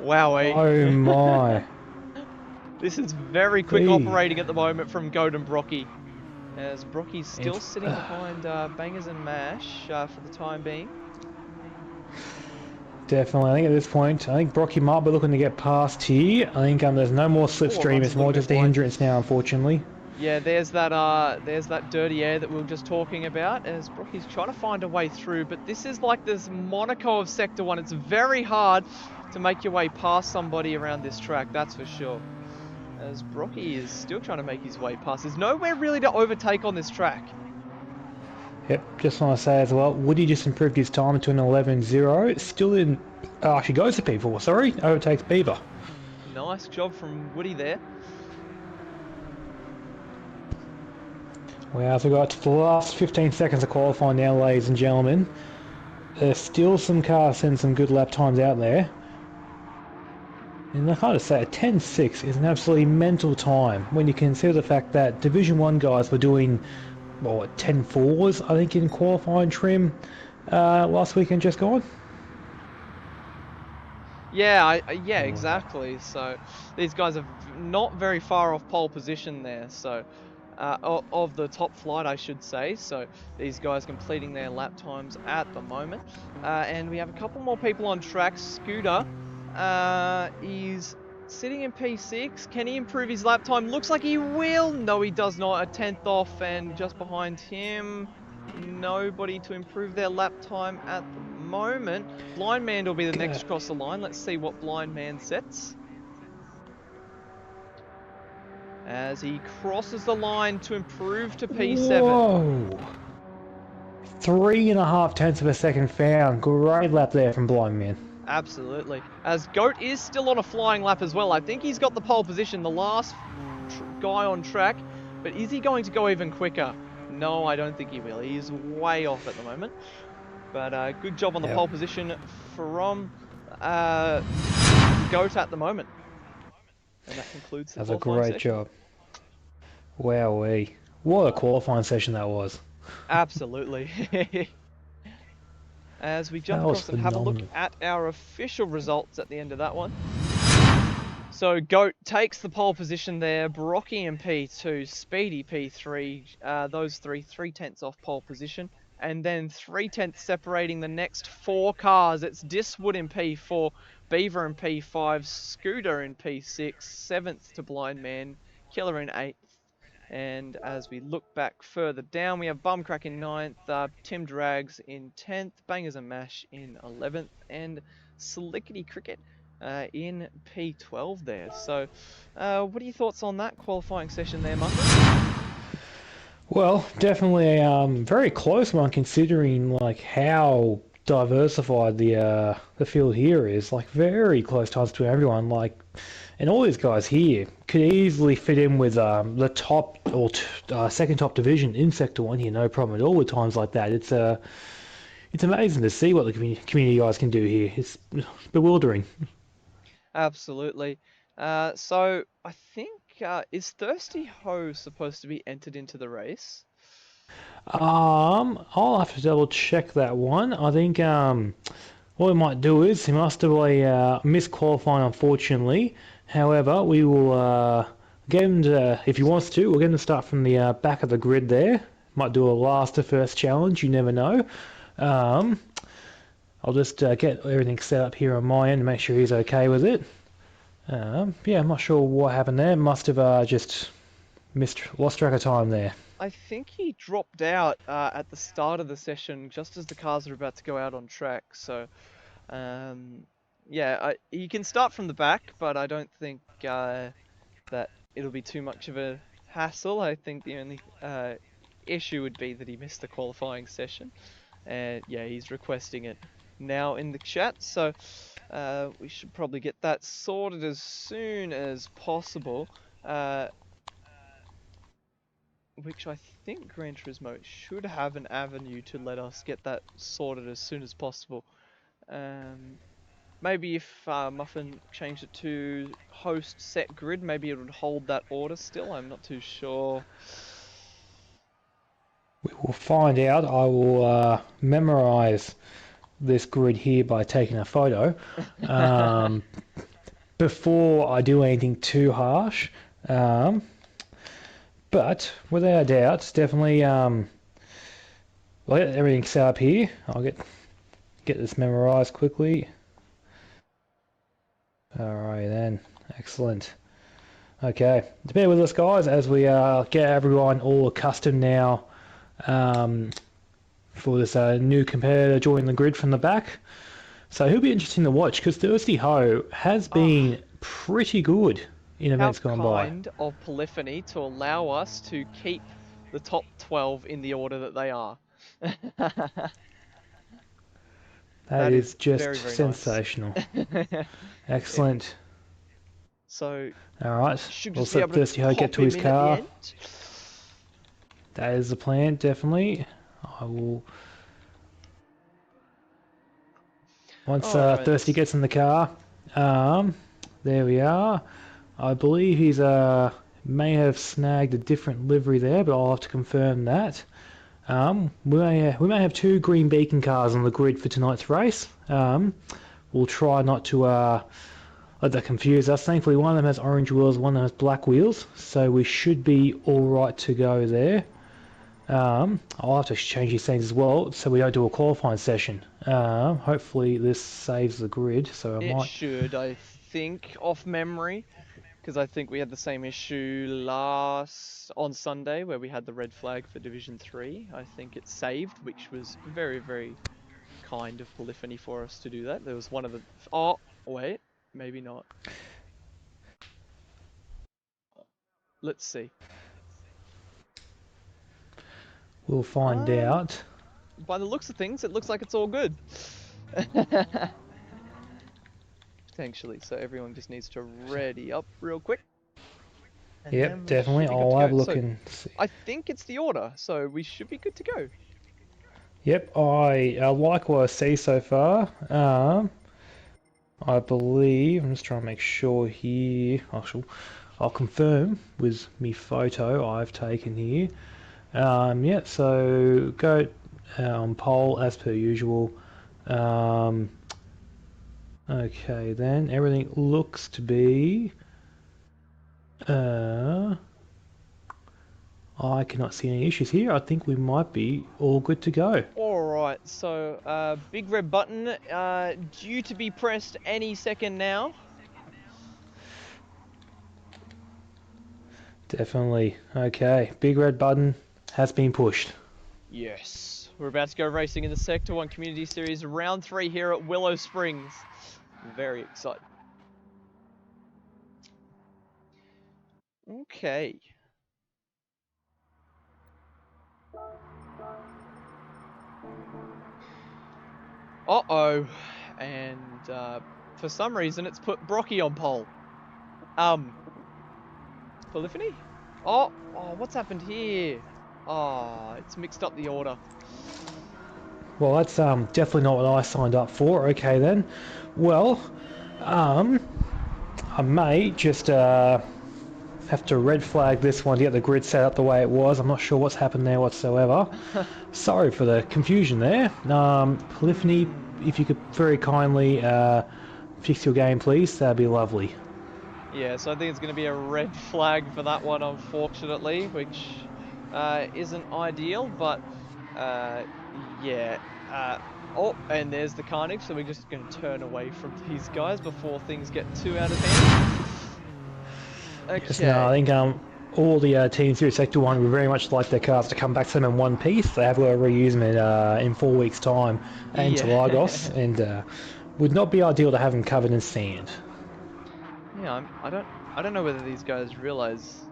Wowee. Oh my. This is very quick Gee. operating at the moment from Goat and Brocky. As Brocky's still It's- sitting behind Bangers and Mash for the time being. Definitely. I think at this point, I think Brocky might be looking to get past here. I think there's no more slipstream. runs It's a little more bit just a wide. hindrance now, unfortunately. Yeah, there's that dirty air that we were just talking about as Brocky's trying to find a way through, but this is like this Monaco of Sector 1. It's very hard to make your way past somebody around this track, that's for sure. As Brocky is still trying to make his way past. There's nowhere really to overtake on this track. Yep, just want to say as well, Woody just improved his time to an 11.0. Still in... actually goes to P4, sorry. Overtakes Beaver. Nice job from Woody there. Well, as we got to the last 15 seconds of qualifying now, ladies and gentlemen. There's still some cars and some good lap times out there. And I gotta say, a 10.6 is an absolutely mental time when you consider the fact that Division 1 guys were doing, well, 10.4s, I think, in qualifying trim last weekend just gone. Yeah, yeah, exactly. So these guys are not very far off pole position there. So of the top flight, I should say. So these guys completing their lap times at the moment. And we have a couple more people on track. Scooter is sitting in P6. Can he improve his lap time? Looks like he will. No, he does not. A 10th off, and just behind him, nobody to improve their lap time at the moment. Blind Man will be the next across the line. Let's see what Blind Man sets. As he crosses the line to improve to P7. Whoa! 3.5 tenths of a second found. Great lap there from Blind Man. Absolutely. As Goat is still on a flying lap as well. I think he's got the pole position, the last guy on track. But is he going to go even quicker? No, I don't think he will. He's way off at the moment. But good job on the pole position from Goat at the moment. And that concludes the That's a qualifying great session. job. Wowee. What a qualifying session that was. Absolutely. As we jump That was across and have a look phenomenal. at our official results at the end of that one. So Goat takes the pole position there, Brocky in P2, Speedy P3, those three tenths off pole position, and then 3 tenths separating the next 4 cars. It's Diswood in P4, Beaver in P5, Scooter in P6, 7th to Blind Man, Killer in 8th. And as we look back further down, we have Bumcrack in 9th, Tim Drags in 10th, Bangers and Mash in 11th, and Slickety Cricket in P12 there. So, what are your thoughts on that qualifying session there, Muffin? Well, definitely a very close one considering like how diversified the field here is. Like very close times to everyone. Like, and all these guys here could easily fit in with the top or second top division in Sector 1 here, no problem at all with times like that. It's amazing to see what the community guys can do here. It's bewildering. Absolutely. So, I think, is Thirsty Ho supposed to be entered into the race? I'll have to double check that one. I think what we might do is he must have missed qualifying, unfortunately. However, we will get him to, if he wants to, we'll get him to start from the back of the grid there. Might do a last to first challenge, you never know. I'll just get everything set up here on my end to make sure he's okay with it. Yeah, I'm not sure what happened there. Must have just lost track of time there. I think he dropped out at the start of the session, just as the cars are about to go out on track. So, yeah, he can start from the back, but I don't think that it'll be too much of a hassle. I think the only issue would be that he missed the qualifying session. And yeah, he's requesting it now in the chat. So, we should probably get that sorted as soon as possible. which I think Gran Turismo should have an avenue to let us get that sorted as soon as possible. Maybe if Muffin changed it to host set grid, maybe it would hold that order still. I'm not too sure. We will find out. I will memorize this grid here by taking a photo before I do anything too harsh. But without a doubt, it's definitely well, everything's set up here. I'll get this memorized quickly. Alright then, excellent. Okay, bear with us guys as we get everyone all accustomed now for this new competitor joining the grid from the back. So he'll be interesting to watch because Thirsty Ho has been pretty good in events gone by. How kind of Polyphony to allow us to keep the top 12 in the order that they are. That is just very, very sensational. Nice. Excellent. So, Alright, should we'll just be let able to Thirsty Ho get pop to his him in at the car. end. That is the plan, definitely. I will... Once Alright. Thirsty gets in the car, there we are. I believe he's may have snagged a different livery there, but I'll have to confirm that. We may have two green beacon cars on the grid for tonight's race. We'll try not to let that confuse us. Thankfully, one of them has orange wheels, one of them has black wheels, so we should be all right to go there. I'll have to change these things as well, so we don't do a qualifying session. Hopefully, this saves the grid. So It should, I think, off memory. Because I think we had the same issue on Sunday where we had the red flag for Division 3. I think it saved, which was very, very kind of Polyphony for us to do that. There was one of the... Oh, wait. Maybe not. Let's see. We'll find out. By the looks of things, it looks like it's all good. Potentially, so everyone just needs to ready up real quick. And then Yep, we definitely. should be good I'll to have a go. look So, and see. I think it's the order, so we should be good to go. Yep, I like what I see so far. I believe, I'm just trying to make sure here. I'll confirm with me photo I've taken here. Yeah, so go on pole as per usual. Okay, then everything looks to be. I cannot see any issues here. I think we might be all good to go. Alright, so big red button due to be pressed any second now. Definitely. Okay, big red button has been pushed. Yes. We're about to go racing in the Sector 1 Community Series round 3 here at Willow Springs. Very excited. Okay. Uh-oh. And for some reason it's put Brocky on pole. Polyphony? Oh, what's happened here? Oh, it's mixed up the order. Well, that's definitely not what I signed up for. Okay then. Well, I may just have to red flag this one to get the grid set up the way it was. I'm not sure what's happened there whatsoever. Sorry for the confusion there. Polyphony, if you could very kindly fix your game, please, that'd be lovely. Yeah, so I think it's going to be a red flag for that one, unfortunately, which isn't ideal, but yeah. Oh, and there's the carnage, so we're just going to turn away from these guys before things get too out of hand. Okay. Yes, no, I think all the teams here at Sector 1 would very much like their cars to come back to them in one piece. They have got to reuse them in 4 weeks' time and to Lagos, and would not be ideal to have them covered in sand. Yeah, I don't know whether these guys realize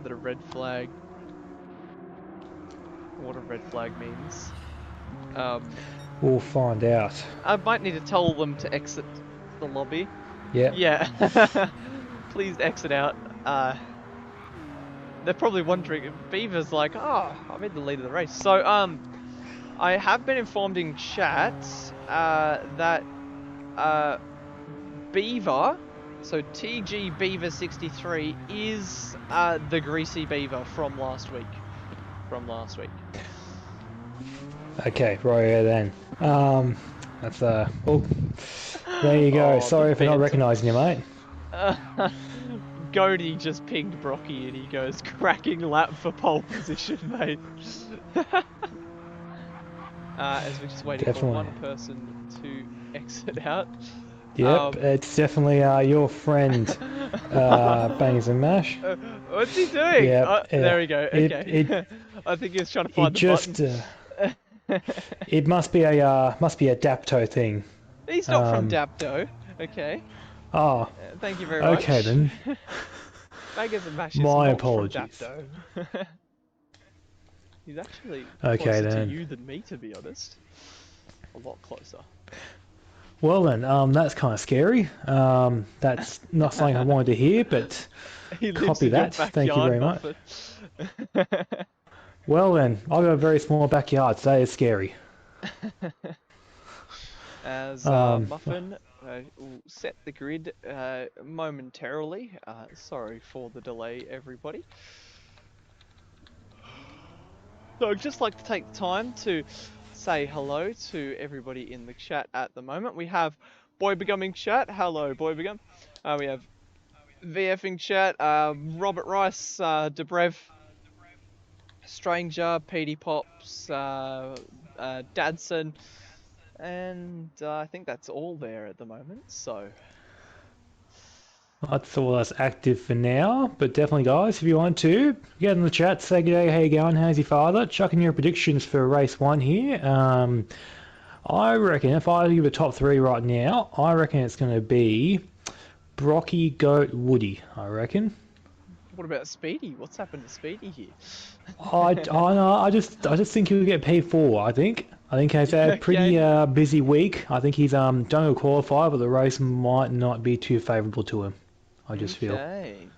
that a red flag, what a red flag means. We'll find out. I might need to tell them to exit the lobby. Yeah. Yeah. Please exit out. they're probably wondering. Beaver's like, oh, I'm in the lead of the race. So I have been informed in chat that Beaver, so TG Beaver 63 is the greasy beaver from last week. Okay, right then. That's well, there you go. Oh, Sorry the for not banter. recognising you, mate. Goaty just pinged Brocky and he goes, cracking lap for pole position, mate. As we're just waiting for Definitely. one person to exit out. Yep, it's definitely your friend, Bangs and Mash. What's he doing? Yep, there we go. Okay. It I think he was trying to find the just button. it must be a Dapto thing. He's not from Dapto. Okay. Oh, Thank you very much. okay then. Bangers and Mash is My not apologies. from Dapto. He's actually Okay, closer then. to you than me, to be honest. A lot closer. Well then, that's kind of scary. That's not something I wanted to hear, but He lives copy in your that. Thank you very much. backyard, Well then, I've got a very small backyard, so that is scary. As Muffin will set the grid momentarily. Sorry for the delay, everybody. So I'd just like to take the time to say hello to everybody in the chat at the moment. We have Boy Becoming chat. Hello, Boy Become. We have VFing chat. Robert Rice, Debrev, Stranger, PD Pops, Dadson, and I think that's all there at the moment. So That's all that's active for now, but definitely, guys, if you want to, get in the chat, say good day, how you going, how's your father? Chuck in your predictions for race 1 here. I reckon, if I give a top 3 right now, I reckon it's going to be Brocky, Goat, Woody, I reckon. what about Speedy? What's happened to Speedy here? I just think he'll get P4, I think. I think he's had a pretty busy week. I think he's done a qualify, but the race might not be too favourable to him. I just feel. Okay.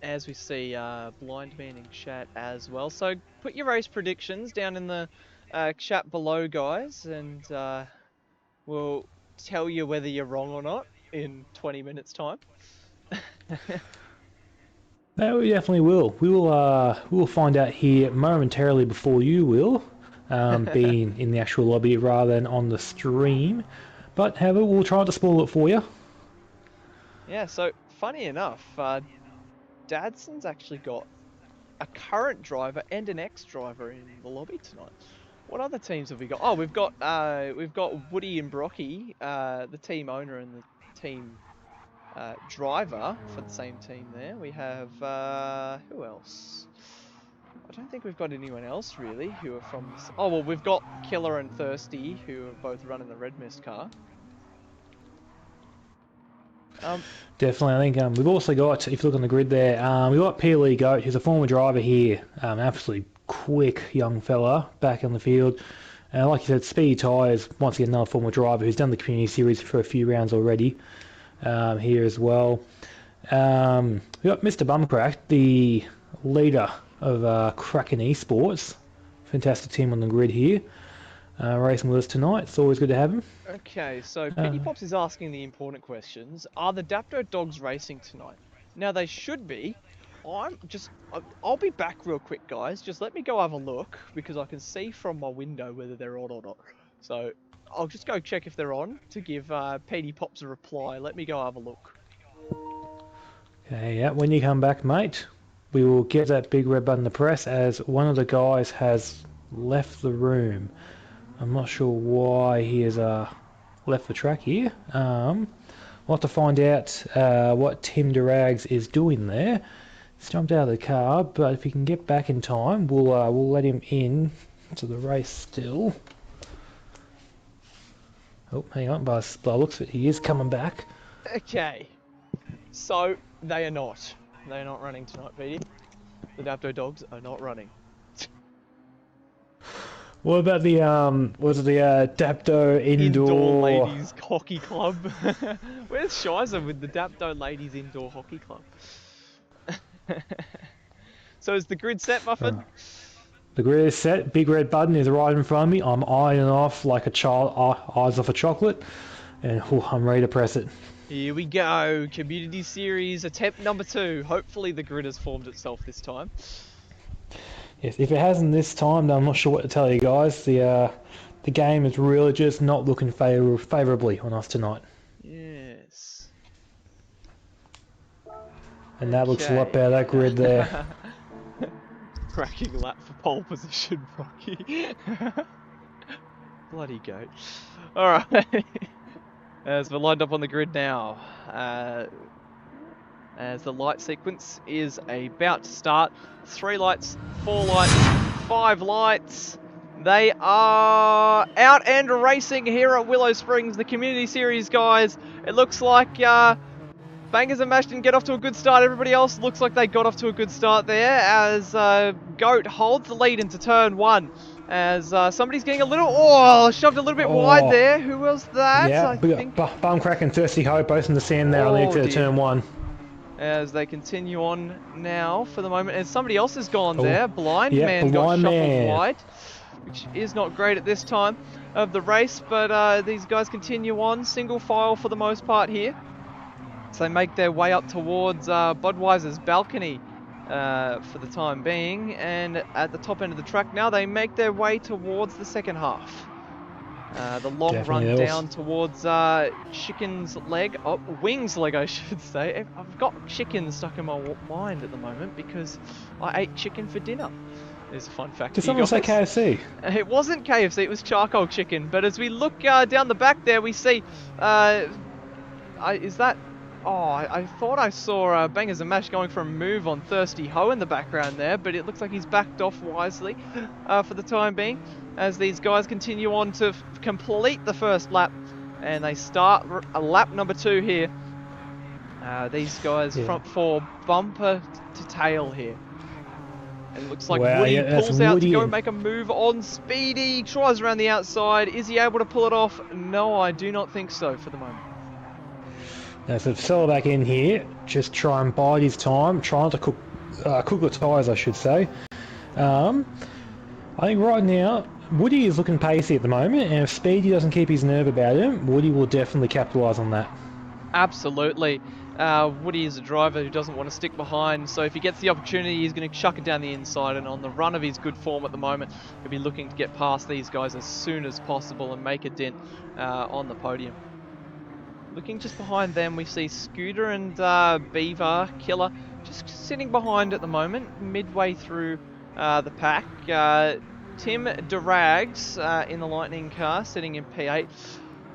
As we see Blind Man in chat as well. So put your race predictions down in the chat below, guys, and we'll tell you whether you're wrong or not in 20 minutes time. No, we definitely will. We will find out here momentarily before you will, being in the actual lobby rather than on the stream. But however, we'll try to spoil it for you. Yeah, so funny enough, Dadson's actually got a current driver and an ex-driver in the lobby tonight. What other teams have we got? Oh, we've got Woody and Brocky, the team owner and the team driver for the same team there. We have who else? I don't think we've got anyone else really who are from this. Oh well, we've got Killer and Thirsty who are both running the Red Mist car. Definitely, I think we've also got, if you look on the grid there, we've got PLE Goat, who's a former driver here, absolutely quick young fella back on the field. Like you said, Speedy Tyres, once again another former driver who's done the community series for a few rounds already here as well. We've got Mr. Bumcrack, the leader of Kraken Esports, fantastic team on the grid here. Racing with us tonight. It's always good to have him. Okay, so Penny Pops is asking the important questions. Are the Dapto dogs racing tonight? Now they should be. I'll be back real quick, guys. Just let me go have a look because I can see from my window whether they're on or not. So I'll just go check if they're on to give Penny Pops a reply. Let me go have a look. Okay, yeah. When you come back, mate, we will get that big red button to press as one of the guys has left the room. I'm not sure why he has left the track here. We'll have to find out what Tim Durags is doing there. He's jumped out of the car, but if he can get back in time, we'll let him in to the race still. Oh, hang on, by the looks of it, he is coming back. Okay, so they are not. They are not running tonight, Petey. The Dapto dogs are not running. What about the was it the Dapto Indoor Ladies Hockey Club. Where's Shiza with the Dapto Ladies Indoor Hockey Club? So is the grid set, Muffin? The grid is set. Big red button is right in front of me. I'm eyeing it off like a child eyes off a chocolate, and I'm ready to press it. Here we go. Community Series attempt number 2. Hopefully the grid has formed itself this time. Yes, if it hasn't this time, then I'm not sure what to tell you guys. The game is really just not looking favourably on us tonight. Yes. And that looks a lot better, that grid there. Cracking lap for pole position, Rocky. Bloody goat. Alright. As we're lined up on the grid now. As the light sequence is about to start. 3 lights, 4 lights, 5 lights. They are out and racing here at Willow Springs, the Community Series, guys. It looks like Bangers and Mash didn't get off to a good start. Everybody else looks like they got off to a good start there as Goat holds the lead into turn 1. As somebody's getting a little, shoved a little bit wide there. Who was that? Yeah, I we think... got Bumcrack and Thirsty Ho both in the sand there on the exit of turn 1. As they continue on now for the moment. And somebody else has gone there. Blind Man got Blind shuffled Man. wide, which is not great at this time of the race. But these guys continue on, single file for the most part here. So they make their way up towards Budweiser's balcony for the time being. And at the top end of the track now, they make their way towards the second half. The long Definitely run down towards Chicken's leg, Wing's leg I should say. I've got chicken stuck in my mind at the moment because I ate chicken for dinner. There's a fun fact. Did someone say KFC? It wasn't KFC, it was charcoal chicken. But as we look down the back there, we see, is that... Oh, I thought I saw Bangers and Mash going for a move on Thirsty Ho in the background there, but it looks like he's backed off wisely for the time being, as these guys continue on to complete the first lap, and they start a lap number 2 here. These guys front 4 bumper to tail here. And it looks like Woody pulls out to go and make a move on Speedy, tries around the outside. Is he able to pull it off? No, I do not think so for the moment. Now, so settle back in here, just try and bide his time, trying to cook the tyres, I should say. I think right now, Woody is looking pacey at the moment, and if Speedy doesn't keep his nerve about him, Woody will definitely capitalise on that. Absolutely. Woody is a driver who doesn't want to stick behind, so if he gets the opportunity, he's going to chuck it down the inside, and on the run of his good form at the moment, he'll be looking to get past these guys as soon as possible and make a dent on the podium. Looking just behind them, we see Scooter and Beaver, Killer, just sitting behind at the moment, midway through the pack. Tim Durags in the Lightning car, sitting in P8.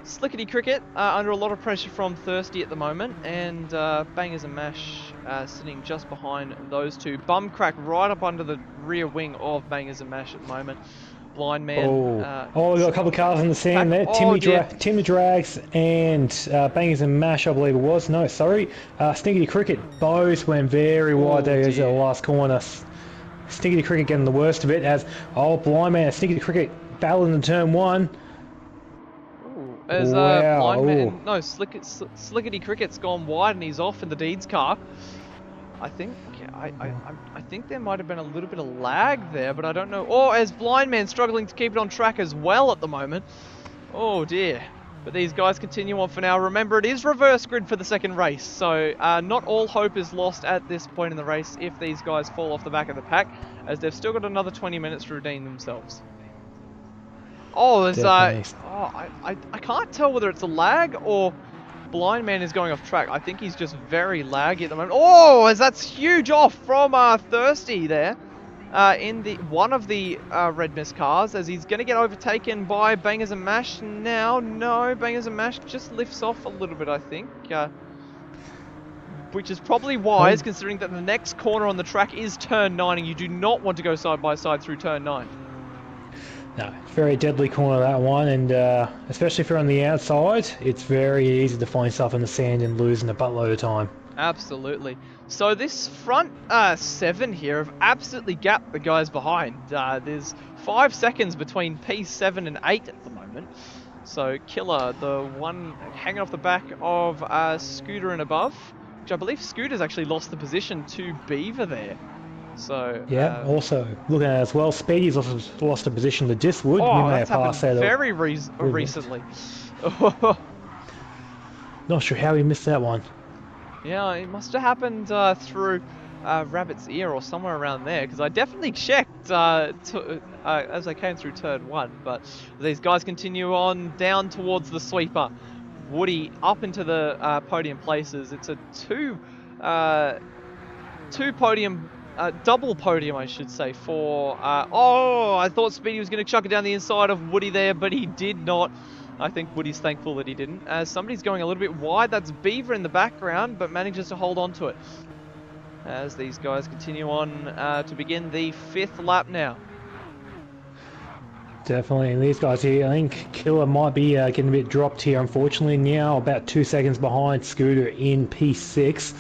Slickety Cricket under a lot of pressure from Thirsty at the moment, and Bangers and Mash sitting just behind those two. Bumcrack right up under the rear wing of Bangers and Mash at the moment. Blind Man. We've got a couple of cars in the sand there. Timmy Drags and Bangers and Mash, I believe it was. No, sorry. Snickety Cricket both went very wide there as the last corner. Snickety Cricket getting the worst of it as Blind Man and Snickety Cricket battling in turn 1. As Blind Man, no, Slickety Cricket's gone wide and he's off in the Deeds car. I think there might have been a little bit of lag there, but I don't know. Oh, as Blind Man struggling to keep it on track as well at the moment. Oh dear. But these guys continue on for now. Remember, it is reverse grid for the second race, so not all hope is lost at this point in the race if these guys fall off the back of the pack, as they've still got another 20 minutes to redeem themselves. Oh, there's I can't tell whether it's a lag or Blind Man is going off track. I think he's just very laggy at the moment. Oh, as that's huge off from Thirsty there in one of the Red Mist cars, as he's going to get overtaken by Bangers and Mash now. No, Bangers and Mash just lifts off a little bit, I think, which is probably wise considering that the next corner on the track is turn 9 and you do not want to go side by side through turn 9. No, it's a very deadly corner, that one, and especially if you're on the outside, it's very easy to find yourself in the sand and losing a buttload of time. Absolutely. So this front 7 here have absolutely gapped the guys behind. There's 5 seconds between P7 and 8 at the moment. So Killer, the one hanging off the back of Scooter and above, which I believe Scooter's actually lost the position to Beaver there. So Yeah, also looking at it as well, Speedy's lost a position to Diswood. oh, We may that's have happened passed that. very recently. Not sure how he missed that one. Yeah, it must have happened through Rabbit's Ear or somewhere around there, because I definitely checked as I came through turn 1, but these guys continue on down towards the sweeper. Woody up into the podium places. It's a double podium, I should say, for... oh, I thought Speedy was going to chuck it down the inside of Woody there, but he did not. I think Woody's thankful that he didn't. As somebody's going a little bit wide, that's Beaver in the background, but manages to hold on to it. As these guys continue on to begin the 5th lap now. Definitely, and these guys here, I think Killer might be getting a bit dropped here, unfortunately. Now about 2 seconds behind Scooter in P6.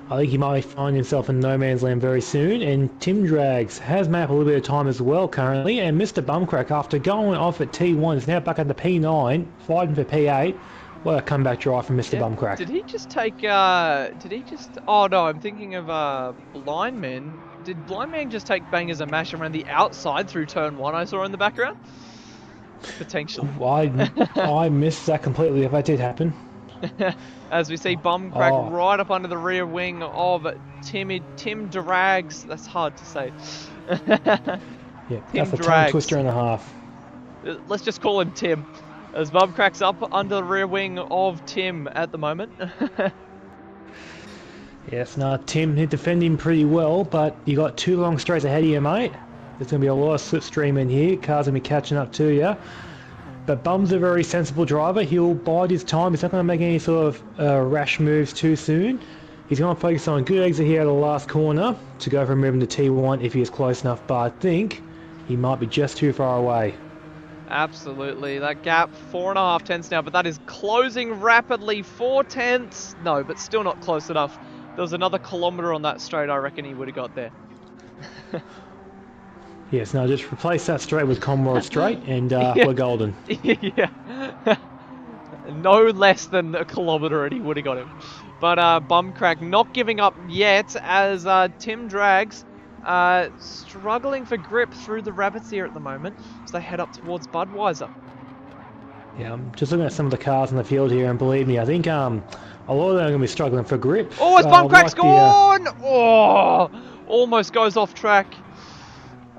I think he might find himself in no man's land very soon, and Tim Drags has made up a little bit of time as well currently, and Mr. Bumcrack, after going off at T1, is now back at the P9, fighting for P8. What a comeback drive from Mr. Bumcrack. Did he just take, oh no, I'm thinking of Blind Man. Did Blind Man just take Bangers and Mash around the outside through turn 1 I saw in the background? Potentially. I missed that completely if that did happen. As we see Bumcrack right up under the rear wing of Tim Drags. That's hard to say. Yeah, that's a tongue twister and a half. Let's just call him Tim. As Bumcrack's up under the rear wing of Tim at the moment. Yes, no, Tim defending pretty well, but you got 2 long straights ahead of you, mate. There's going to be a lot of slipstream in here. Cars going to be catching up to you. But Bum's a very sensible driver. He'll bide his time. He's not going to make any sort of rash moves too soon. He's going to focus on a good exit here at the last corner to go for moving to T1 if he is close enough. But I think he might be just too far away. Absolutely. That gap, 4.5 tenths now, but that is closing rapidly. 4 tenths. No, but still not close enough. There was another kilometre on that straight, I reckon he would have got there. Yes, now just replace that straight with Comrade straight and we're golden. Yeah. No less than a kilometre and he would have got him. But Bumcrack not giving up yet as Tim Drags struggling for grip through the Rabbit's Ear at the moment as they head up towards Budweiser. Yeah, I'm just looking at some of the cars in the field here, and believe me, I think a lot of them are going to be struggling for grip. Oh, it's Bumcrack's gone! Oh, almost goes off track.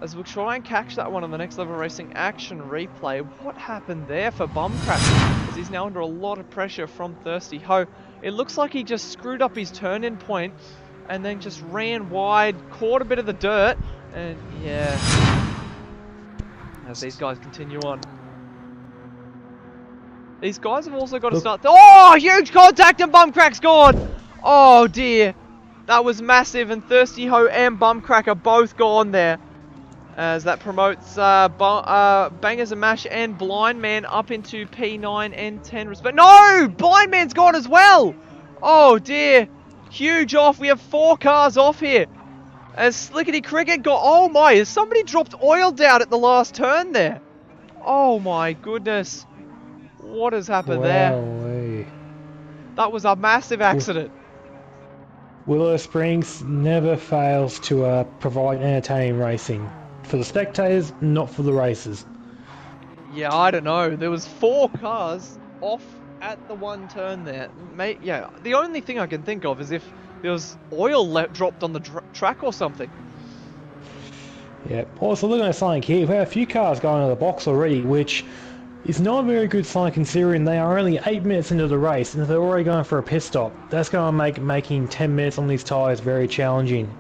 As we'll try and catch that one on the Next Level Racing action replay. What happened there for Bumcrack? As he's now under a lot of pressure from Thirsty Ho. It looks like he just screwed up his turn-in point and then just ran wide, caught a bit of the dirt, and yeah. As these guys continue on. These guys have also got to start... Oh, huge contact and Bumcrack's gone! Oh dear. That was massive, and Thirsty Ho and Bumcrack are both gone there. As that promotes Bangers and Mash and Blind Man up into P9 and 10 respect. No! Blind Man's gone as well! Oh dear. Huge off. We have 4 cars off here. As Slickety Cricket got... Oh my, has somebody dropped oil down at the last turn there? Oh my goodness. What has happened there? That was a massive accident. Willow Springs never fails to provide entertaining racing. For the spectators, not for the racers. Yeah, I don't know. There was 4 cars off at the one turn there. Yeah, the only thing I can think of is if there was oil dropped on the track or something. Yeah, also looking at something here, we have a few cars going into the box already, which is not a very good sign considering they are only 8 minutes into the race, and if they're already going for a pit stop, that's going to make making 10 minutes on these tyres very challenging.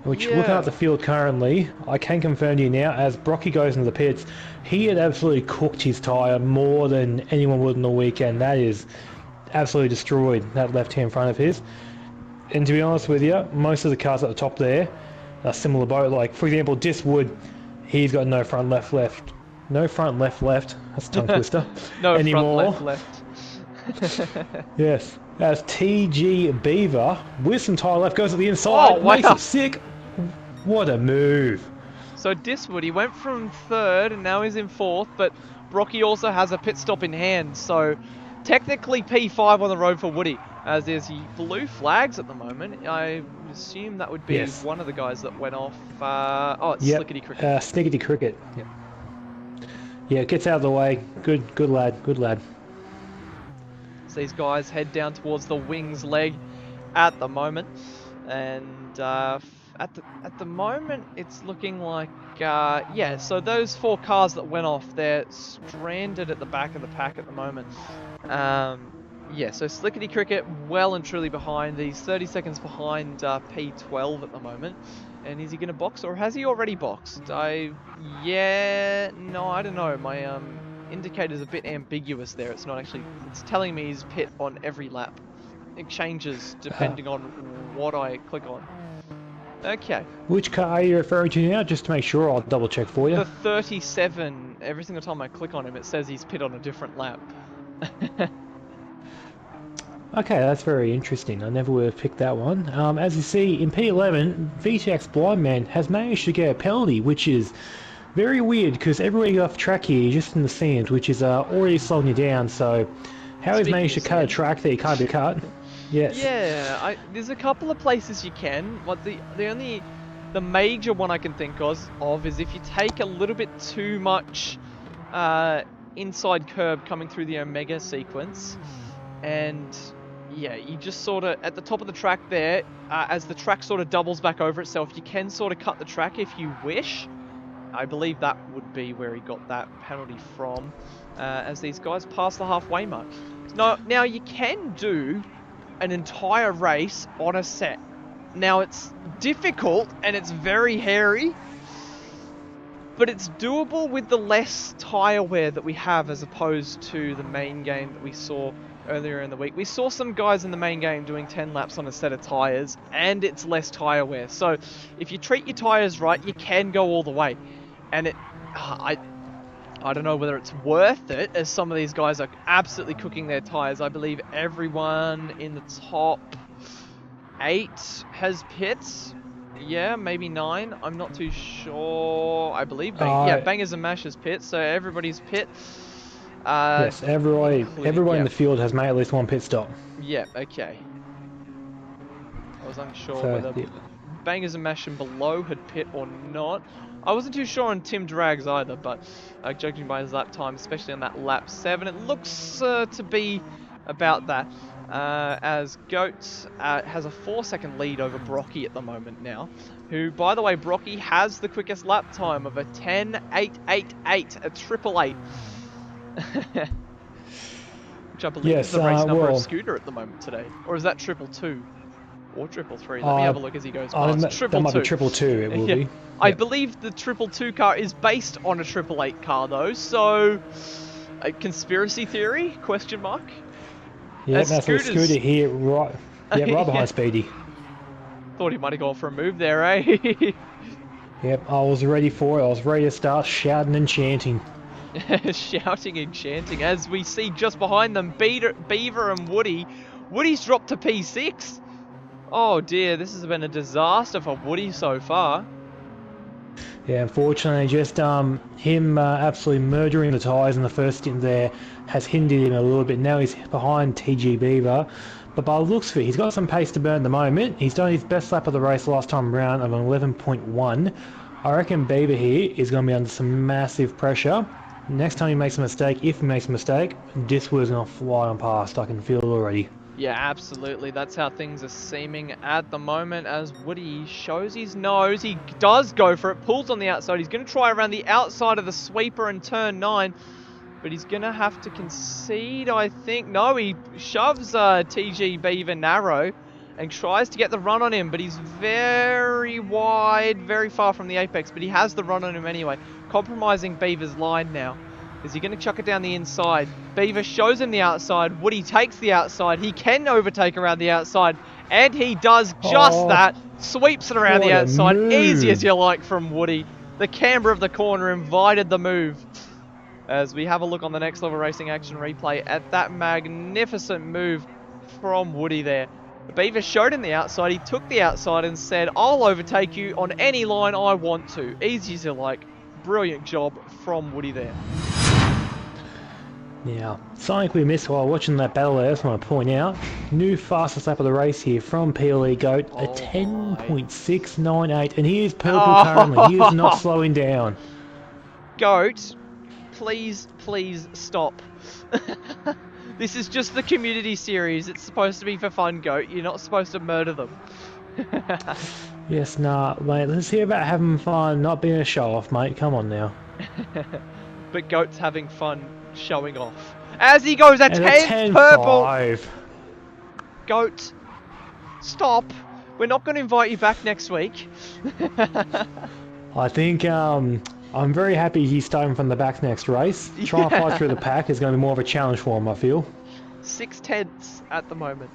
Which, looking at the field currently, I can confirm to you now, as Brocky goes into the pits, he had absolutely cooked his tyre more than anyone would on the weekend. That is absolutely destroyed, that left-hand front of his. And to be honest with you, most of the cars at the top there are similar boat. Like, for example, Diswood, he's got no front left. No front left. That's a tongue twister. No anymore. front left. Yes. As TG Beaver, with some tyre left, goes to the inside. Oh, wow. Makes it sick. What a move. So Diswood, he went from 3rd and now he's in 4th, but Brocky also has a pit stop in hand, so technically P5 on the road for Woody, as there's blue flags at the moment. I assume that would be Yes. one of the guys that went off. Oh, it's Yep. Slickety Cricket. Snickety Cricket. Yep. Yeah, gets out of the way. Good lad. Good lad. So these guys head down towards the wings leg at the moment, and at the moment it's looking like yeah. So those 4 cars that went off, they're stranded at the back of the pack at the moment. Yeah. So Slickety Cricket well and truly behind. He's 30 seconds behind P12 at the moment. And is he going to box, or has he already boxed? Yeah, no, I don't know. My indicator's a bit ambiguous there. It's not actually, it's telling me he's pit on every lap. It changes depending on what I click on. Okay. Which car are you referring to now? Just to make sure, I'll double check for you. The 37, every single time I click on him, it says he's pit on a different lap. Okay, that's very interesting. I never would have picked that one. As you see, in P11, VTX Blind Man has managed to get a penalty, which is very weird because everywhere you go off track here, you're just in the sand, which is already slowing you down. So, how he's managed to cut a track that he can't be cut? Yes. Yeah, there's a couple of places you can. But the major one I can think of is if you take a little bit too much inside curb coming through the Omega sequence, and yeah, you just sort of, at the top of the track there, as the track sort of doubles back over itself, you can sort of cut the track if you wish. I believe that would be where he got that penalty from, as these guys pass the halfway mark. Now you can do an entire race on a set. Now it's difficult and it's very hairy, but it's doable with the less tyre wear that we have as opposed to the main game that we saw earlier in the week. We saw some guys in the main game doing 10 laps on a set of tyres, and it's less tyre wear. So if you treat your tyres right, you can go all the way. And I don't know whether it's worth it, as some of these guys are absolutely cooking their tyres. I believe everyone in the top 8 has pits. Yeah, maybe 9. I'm not too sure. I believe Bangers and Mashers pit, so everybody's pit. Yes, everyone in the field has made at least one pit stop. Yeah, okay. I was unsure So, whether Bangers and Mash and below had pit or not. I wasn't too sure on Tim Drags either, but judging by his lap time, especially on that lap 7, it looks to be about that. As Goat has a 4-second lead over Brocky at the moment now, who, by the way, Brocky has the quickest lap time of a 10.888, a 888. Which I believe is the race number of Scooter at the moment today. Or is that 222? Or 333? Let me have a look as he goes past. That might be 222, it will be. I believe the 222 car is based on a 888 car though, so... A conspiracy theory? Question mark? Yeah, that's a Scooter here, right behind Speedy. Thought he might have gone for a move there, eh? Yep, I was ready for it. I was ready to start shouting and chanting. Shouting and chanting, as we see just behind them, Beaver and Woody. Woody's dropped to P6. Oh dear, this has been a disaster for Woody so far. Yeah, unfortunately, just him absolutely murdering the tyres in the first stint there has hindered him a little bit. Now he's behind TG Beaver, but by the looks of it, he's got some pace to burn at the moment. He's done his best lap of the race last time around of an 11.1. I reckon Beaver here is going to be under some massive pressure. Next time he makes a mistake, if he makes a mistake, Diswood is going to fly on past. I can feel it already. Yeah, absolutely. That's how things are seeming at the moment as Woody shows his nose. He does go for it, pulls on the outside. He's going to try around the outside of the sweeper in turn 9, but he's going to have to concede, I think. No, he shoves TG Beaver narrow and tries to get the run on him, but he's very wide, very far from the apex, but he has the run on him anyway. Compromising Beaver's line now. Is he going to chuck it down the inside? Beaver shows him the outside. Woody takes the outside. He can overtake around the outside, and he does just that. Sweeps it around the outside. Easy as you like from Woody. The camber of the corner invited the move. As we have a look on the Next Level Racing Action replay at that magnificent move from Woody there. Beaver showed him the outside, he took the outside and said, I'll overtake you on any line I want to. Easy as you like. Brilliant job from Woody there. Now, something we missed while watching that battle there, I just want to point out, new fastest lap of the race here from PLE Goat, a 10.698, and he is purple currently, he is not slowing down. Goat, please stop. This is just the community series, it's supposed to be for fun, Goat, you're not supposed to murder them. Yes, nah, mate, let's hear about having fun, not being a show-off, mate, come on now. But Goat's having fun showing off. As he goes, a 10 purple! 10.5. Goat, stop. We're not going to invite you back next week. I think, I'm very happy he's starting from the back next race. Trying to fight through the pack is going to be more of a challenge for him, I feel. 6/10 at the moment.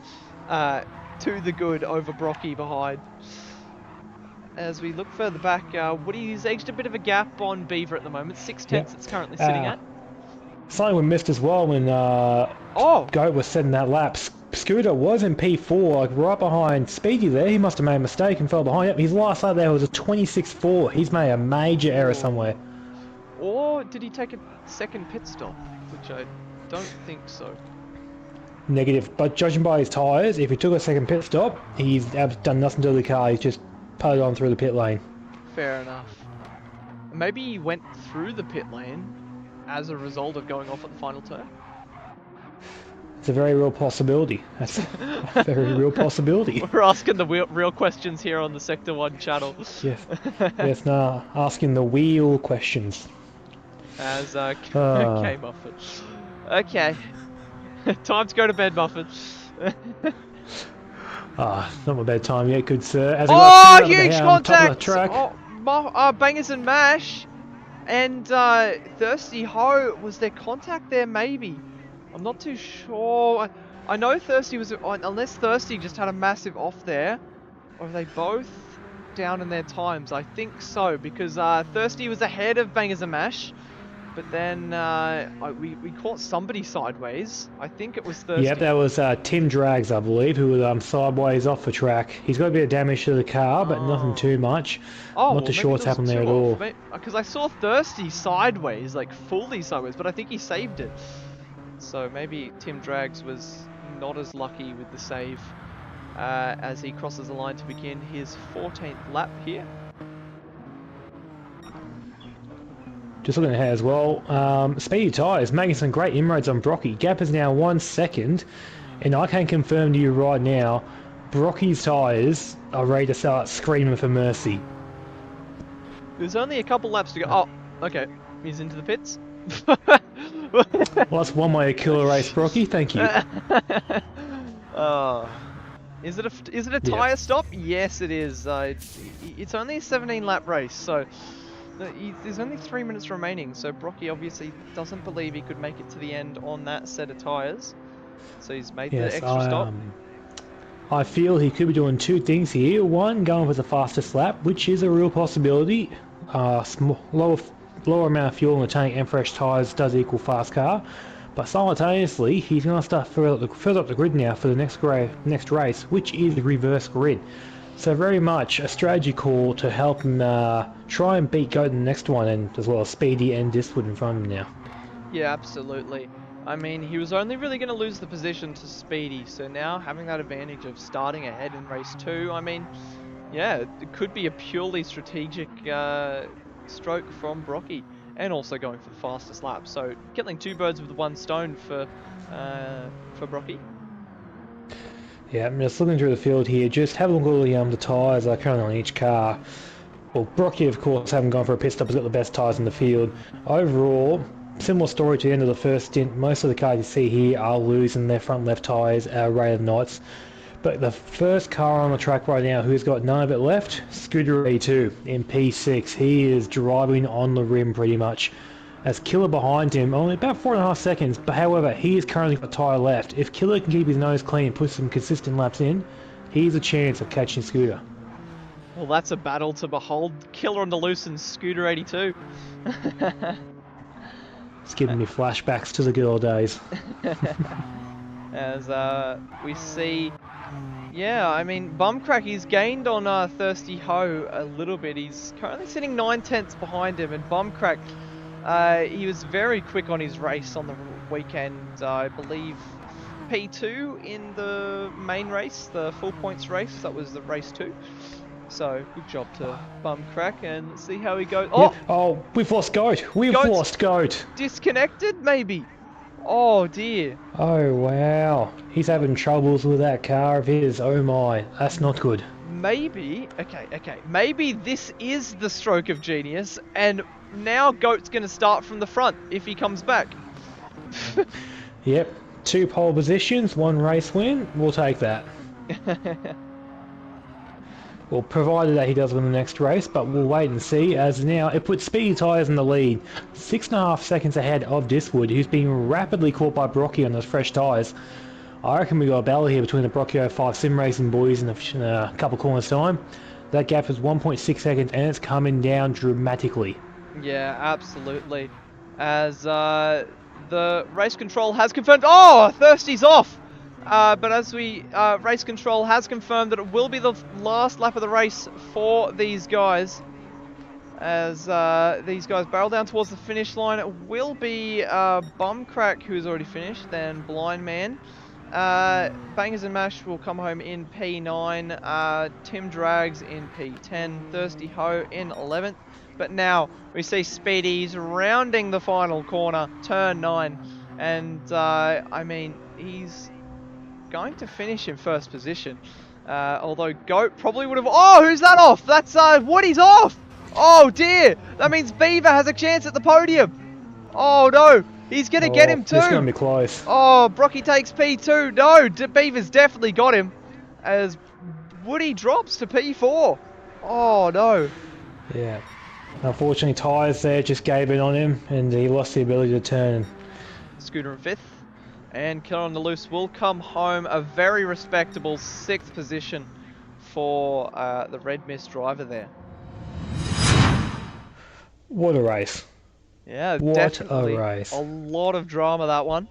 To the good over Brocky behind. As we look further back, Woody's edged a bit of a gap on Beaver at the moment. 6/10 it's currently sitting at. Something we missed as well when Goat was setting that lap. Scooter was in P4, like right behind Speedy there. He must have made a mistake and fell behind. Yep, his last lap there was a 26.4. He's made a major error somewhere. Or did he take a second pit stop? Which I don't think so. Negative, but judging by his tyres, if he took a second pit stop, he's done nothing to the car. He's just putted on through the pit lane. Fair enough. Maybe he went through the pit lane as a result of going off at the final turn? It's a very real possibility. That's a very real possibility. We're asking the real questions here on the Sector 1 channel. Yes, yes, no, asking the wheel questions. As, okay, Muffin. Okay. Time to go to bed, Muffin. Not my bedtime yet, good sir. As huge contact! Track. Bangers and Mash and Thirsty Ho, was there contact there maybe? I'm not too sure. I know Thirsty was, unless Thirsty just had a massive off there, or are they both down in their times? I think so, because Thirsty was ahead of Bangers and Mash, but then we caught somebody sideways. I think it was Thirsty. Yep, that was Tim Drags, I believe, who was sideways off the track. He's got a bit of damage to the car, but nothing too much. Not too sure what's happened there at all. Because I saw Thirsty sideways, like fully sideways, but I think he saved it. So maybe Tim Drags was not as lucky with the save as he crosses the line to begin his 14th lap here. Just looking ahead as well, Speedy tyres making some great inroads on Brocky. Gap is now 1 second, and I can confirm to you right now, Brocky's tyres are ready to start screaming for mercy. There's only a couple laps to go. Oh, okay. He's into the pits. Well, that's one way to kill a race, Brocky. Thank you. Is it a tyre stop? Yes, it is. It's only a 17 lap race, so there's only 3 minutes remaining. So Brocky obviously doesn't believe he could make it to the end on that set of tyres. So he's made the extra stop. I feel he could be doing two things here. One, going for the fastest lap, which is a real possibility. Lower amount of fuel in the tank and fresh tyres does equal fast car, but simultaneously he's going to start further up the grid now for the next race, which is the reverse grid. So very much a strategy call to help him try and beat Goat in the next one, and as well as Speedy and Diswood in front of him now. Yeah, absolutely. I mean, he was only really going to lose the position to Speedy, so now having that advantage of starting ahead in race 2, I mean, yeah, it could be a purely strategic stroke from Brocky, and also going for the fastest lap. So killing two birds with one stone for Brocky. Yeah, I'm just looking through the field here, just have a look at all the tyres that are currently on each car. Well, Brocky, of course, having gone for a pit stop, has got the best tyres in the field. Overall, similar story to the end of the first stint. Most of the cars you see here are losing their front left tyres rated knots. But the first car on the track right now who's got none of it left, Scooter 82 in P6. He is driving on the rim pretty much. As Killer behind him, only about 4.5 seconds, but however, he has currently got a tyre left. If Killer can keep his nose clean and put some consistent laps in, he's a chance of catching Scooter. Well, that's a battle to behold. Killer on the loose and Scooter 82. It's giving me flashbacks to the good old days. As we see, Yeah, I mean, Bumcrack, he's gained on Thirsty Ho a little bit. He's currently sitting 9/10 behind him, and Bumcrack, he was very quick on his race on the weekend. I believe P2 in the main race, the full points race. That was the race 2. So, good job to Bumcrack, and let's see how he goes. Yep. Oh, Oh, we've lost Goat. We've Goat's lost Goat. disconnected, maybe? Oh, dear. Oh, wow. He's having troubles with that car of his. Oh, my. That's not good. Maybe, okay, maybe this is the stroke of genius, and now Goat's going to start from the front if he comes back. Yep. 2 pole positions, 1 race win. We'll take that. Well, provided that he does win the next race, but we'll wait and see, as now it puts Speedy Tyres in the lead. 6.5 seconds ahead of Diswood, who's being rapidly caught by Brocky on those fresh tyres. I reckon we got a battle here between the Brocky 05 sim racing boys in a couple corners time. That gap is 1.6 seconds and it's coming down dramatically. Yeah, absolutely. As the race control has confirmed, oh, Thirsty's off! But as race control has confirmed that it will be the last lap of the race for these guys. As these guys barrel down towards the finish line, it will be Bumcrack who's already finished, then Blind Man. Bangers and Mash will come home in P9, Tim Drags in P10, Thirsty Ho in 11th. But now we see Speedy's rounding the final corner, turn 9. And I mean, he's going to finish in first position. Although Goat probably would have... Oh, who's that off? That's Woody's off! Oh dear! That means Beaver has a chance at the podium! Oh no! He's going to get him too! This is going to be close. Oh, Brocky takes P2. No, Beaver's definitely got him. As Woody drops to P4. Oh no. Yeah. Unfortunately, tyres there just gave in on him and he lost the ability to turn. Scooter in 5th. And Killer on the Loose will come home a very respectable 6th position for the Red Mist driver there. What a race. Yeah, What definitely a race. a lot of drama, that one.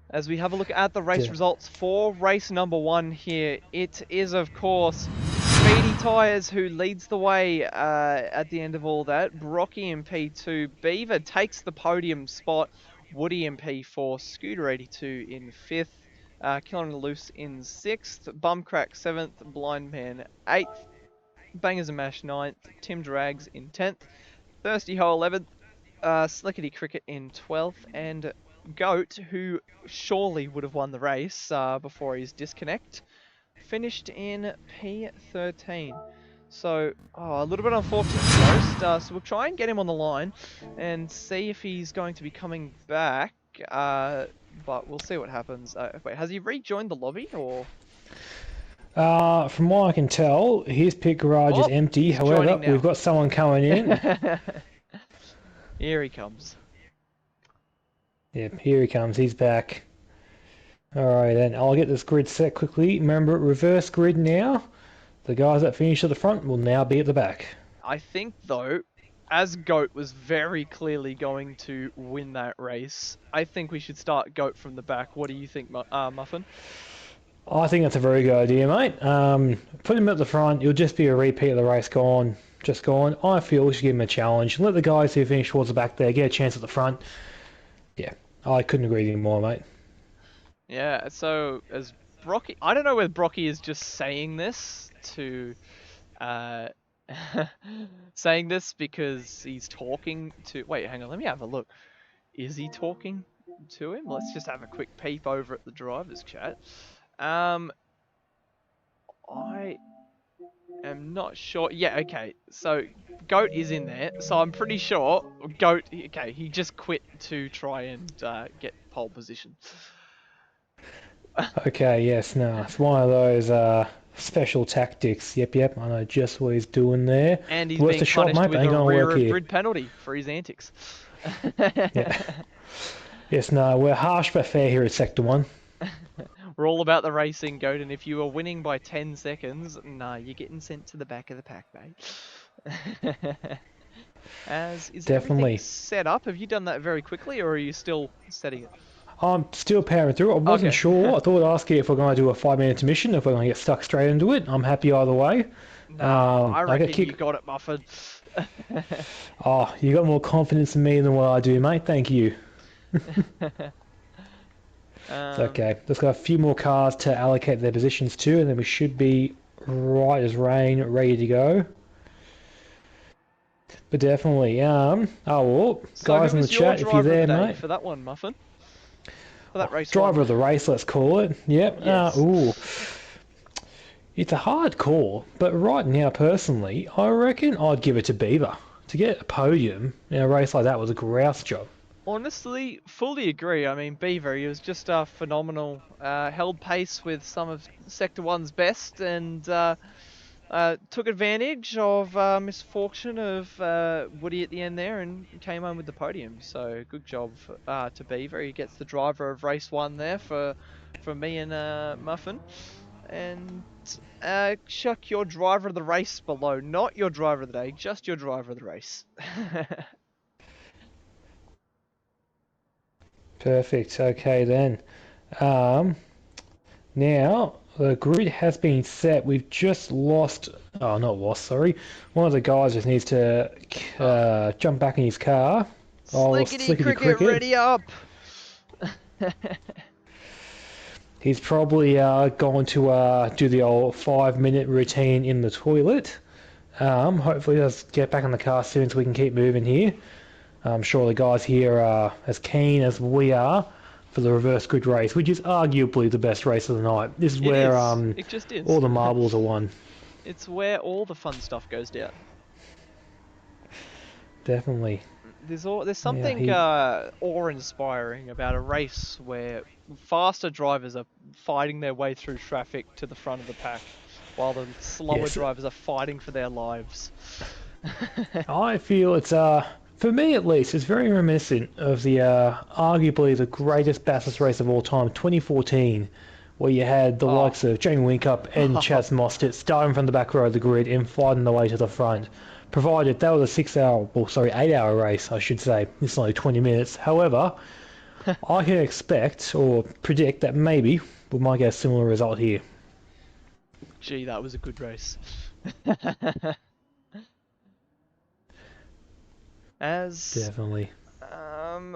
As we have a look at the race results for race number 1 here, it is, of course, Speedy Tyres who leads the way at the end of all that. Brocky in P2, Beaver takes the podium spot, Woody in P4, Scooter 82 in 5th, Killer on the Loose in 6th, Bumcrack 7th, Blind Man 8th, Bangers and Mash 9th, Tim Drags in 10th, Thirsty Ho 11th, Slickety Cricket in 12th, and Goat, who surely would have won the race before his disconnect, finished in P13. So, a little bit unfortunate for Ghost. So we'll try and get him on the line and see if he's going to be coming back. But we'll see what happens. Wait, has he rejoined the lobby or? From what I can tell, his pit garage is empty. However, we've got someone coming in. Here he comes. Yep, here he comes. He's back. Alright then, I'll get this grid set quickly. Remember, reverse grid now. The guys that finish at the front will now be at the back. I think, though, as Goat was very clearly going to win that race, I think we should start Goat from the back. What do you think, Muffin? I think that's a very good idea, mate. Put him at the front. It'll just be a repeat of the race gone. I feel we should give him a challenge. Let the guys who finish towards the back there get a chance at the front. Yeah, I couldn't agree with you more, mate. Yeah, so as Brocky... I don't know whether Brocky is just saying this to... saying this because he's talking to... Wait, hang on, let me have a look. Is he talking to him? Let's just have a quick peep over at the driver's chat. I am not sure. Yeah, okay. So Goat is in there. So I'm pretty sure Goat. Okay, he just quit to try and get pole position. Okay, yes, no, it's one of those special tactics. Yep, I know just what he's doing there. And he's Worth being a shot, punished mate, with ain't a gonna rear work of here. grid penalty for his antics. Yeah. Yes, no, we're harsh but fair here at Sector 1. We're all about the racing, Goat, and if you are winning by 10 seconds, nah, you're getting sent to the back of the pack, mate. Is Definitely everything set up? Have you done that very quickly, or are you still setting it? I'm still powering through. I wasn't Okay. sure. I thought I'd ask you if we're going to do a 5-minute intermission, if we're going to get stuck straight into it. I'm happy either way. No, I I reckon get you got it, Muffin. Oh, you got more confidence in me than what I do, mate. Thank you. It's okay. Just got a few more cars to allocate their positions to, and then we should be right as rain, ready to go. But definitely, oh well, So guys who in the was your chat, if you're driver there, of the day mate. for that one, Muffin? For that race Driver one? of the race, let's call it. Yep. Yes. Ooh. It's a hard call, but right now, personally, I reckon I'd give it to Beaver. To get a podium in a race like that was a grouse job. Honestly, fully agree. I mean, Beaver, he was just phenomenal. Held pace with some of Sector 1's best and took advantage of misfortune of Woody at the end there and came home with the podium. So good job to Beaver. He gets the driver of race 1 there for me and Muffin. And chuck your driver of the race below. Not your driver of the day, just your driver of the race. Perfect. Okay then. Now the grid has been set. We've just lost. Oh, not lost. Sorry. One of the guys just needs to jump back in his car. Slickety cricket, ready up! He's probably going to do the old 5-minute routine in the toilet. Hopefully, let's get back in the car soon so we can keep moving here. I'm sure the guys here are as keen as we are for the reverse grid race, which is arguably the best race of the night. This is where It just is. all the marbles are won. It's where all the fun stuff goes down. Definitely. There's something awe-inspiring about a race where faster drivers are fighting their way through traffic to the front of the pack, while the slower drivers are fighting for their lives. I feel it's for me at least, it's very reminiscent of the arguably the greatest Bathurst race of all time, 2014, where you had the likes of Jamie Winkup and Chaz Mostert starting from the back row of the grid and fighting their way to the front. Provided that was a 8-hour race, I should say. It's only 20 minutes. However, I can expect or predict that maybe we might get a similar result here. Gee, that was a good race. Definitely.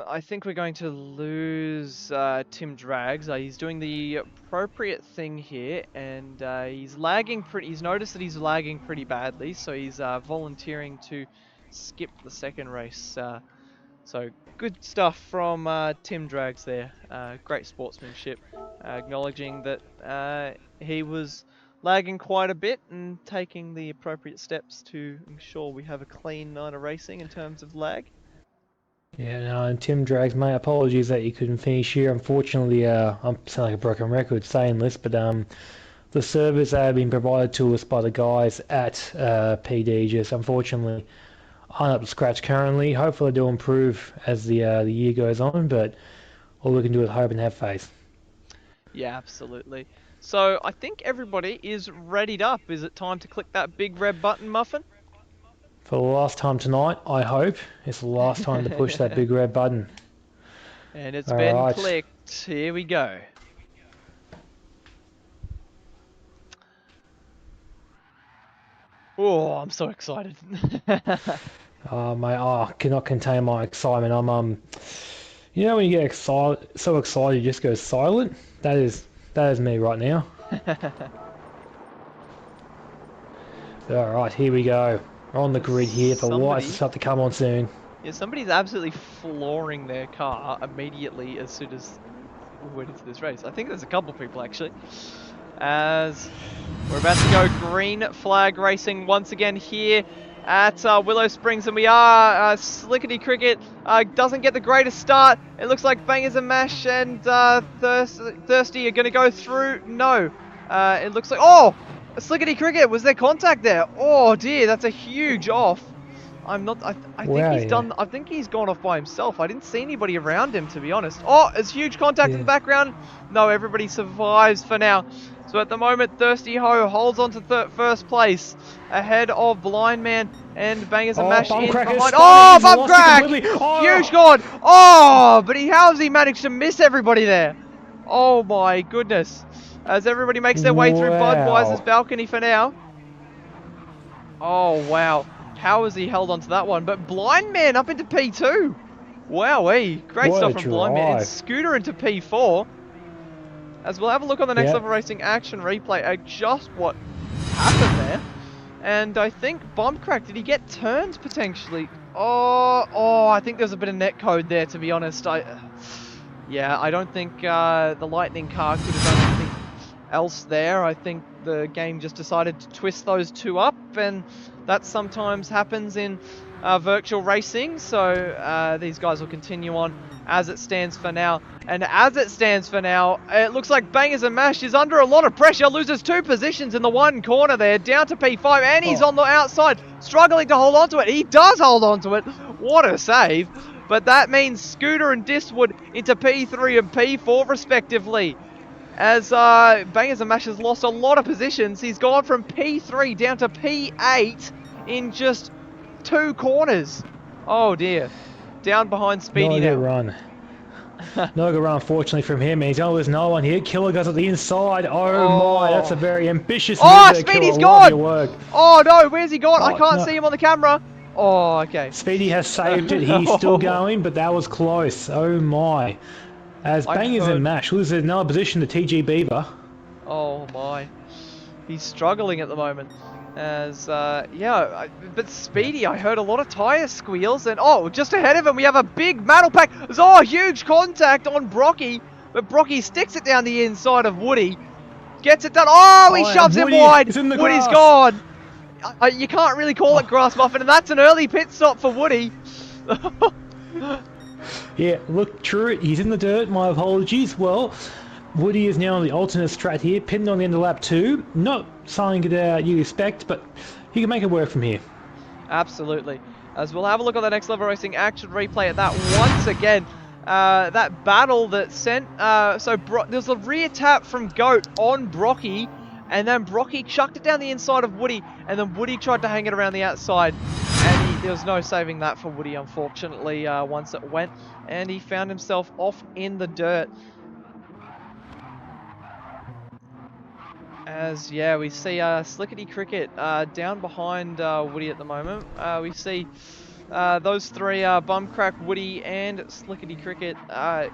I think we're going to lose Tim Drags. He's doing the appropriate thing here, and he's lagging pretty. He's noticed that he's lagging pretty badly, so he's volunteering to skip the second race. So good stuff from Tim Drags there. Great sportsmanship, acknowledging that he was lagging quite a bit and taking the appropriate steps to ensure we have a clean night of racing in terms of lag. Yeah, no, and Tim Drags, mate, apologies that you couldn't finish here. Unfortunately, I'm sound like a broken record saying this, but the servers that have been provided to us by the guys at PD just unfortunately aren't up to scratch currently. Hopefully they'll improve as the year goes on, but all we can do is hope and have faith. Yeah, absolutely. So I think everybody is readied up. Is it time to click that big red button, Muffin? For the last time tonight, I hope it's the last time to push that big red button. And it's All been right. clicked. Here we go. Oh, I'm so excited. Mate, I cannot contain my excitement. I'm you know when you get so excited you just go silent? That is me right now. Alright, here we go. We're on the grid here. The lights start to come on soon. Yeah, somebody's absolutely flooring their car immediately as soon as we went into this race. I think there's a couple people actually. As we're about to go green flag racing once again here at Willow Springs, and we are Slickety Cricket doesn't get the greatest start. It looks like Bangers and Mash and Thirsty are going to go through. No, it looks like Slickety Cricket, was there contact there? Oh dear, that's a huge off. I think he's gone off by himself. I didn't see anybody around him, to be honest. Oh, it's huge contact in the background. No, everybody survives for now. So So at the moment, Thirsty Ho holds on to first place, ahead of Blind Man and Bangers and Mash in Bumcrack has behind. spun Oh, it, he's lost it Bumcrack! completely. Oh! Huge God! Oh, but how has he managed to miss everybody there? Oh my goodness. As everybody makes their way through Budweiser's Wow. balcony for now. Oh, wow. How has he held on to that one? But Blind Man up into P2. Wowee. Great What stuff a from Blind Man. And drive. Scooter into P4. As we'll have a look on the Next Yep. Level Racing action replay at just what happened there. And I think Bombcrack, did he get turned potentially? Oh, I think there's a bit of netcode there, to be honest. Yeah, I don't think the Lightning car could have done anything else there. I think the game just decided to twist those two up, and that sometimes happens in virtual racing. So these guys will continue on as it stands for now. And as it stands for now, it looks like Bangers and Mash is under a lot of pressure. Loses 2 positions in the one corner there, down to P5, and he's on the outside, struggling to hold on to it. He does hold on to it. What a save. But that means Scooter and Diswood into P3 and P4 respectively. As Bangers and Mash has lost a lot of positions. He's gone from P3 down to P8 in just 2 corners. Oh dear. Down behind Speedy Not a now. good run. Not a good run, unfortunately, from him. He's going with no one here. Killer goes at the inside. Oh my, that's a very ambitious move there, Speedy's Killer. Love your gone! work. Oh no, where's he gone? I Oh, can't no. see him on the camera. Oh, okay. Speedy has saved it. He's still going, but that was close. Oh my. As Bangers and Mash loses another position to TG Beaver. Oh my. He's struggling at the moment. As, but Speedy, I heard a lot of tyre squeals, and just ahead of him we have a big metal pack. There's huge contact on Brocky, but Brocky sticks it down the inside of Woody. Gets it done. He shoves him wide. Woody's gone. You can't really call it grass, Muffin, and that's an early pit stop for Woody. Yeah, look, true, he's in the dirt, my apologies. Well, Woody is now on the alternate strat here, pinned on the end of lap 2. Not something that you expect, but he can make it work from here. Absolutely. As we'll have a look at the Next Level Racing action replay at that once again. That battle that sent... there's a rear tap from Goat on Brocky, and then Brocky chucked it down the inside of Woody, and then Woody tried to hang it around the outside. And there was no saving that for Woody, unfortunately, once it went. And he found himself off in the dirt. As, we see Slickety Cricket down behind Woody at the moment. We see those three, Bumcrack, Woody, and Slickety Cricket, the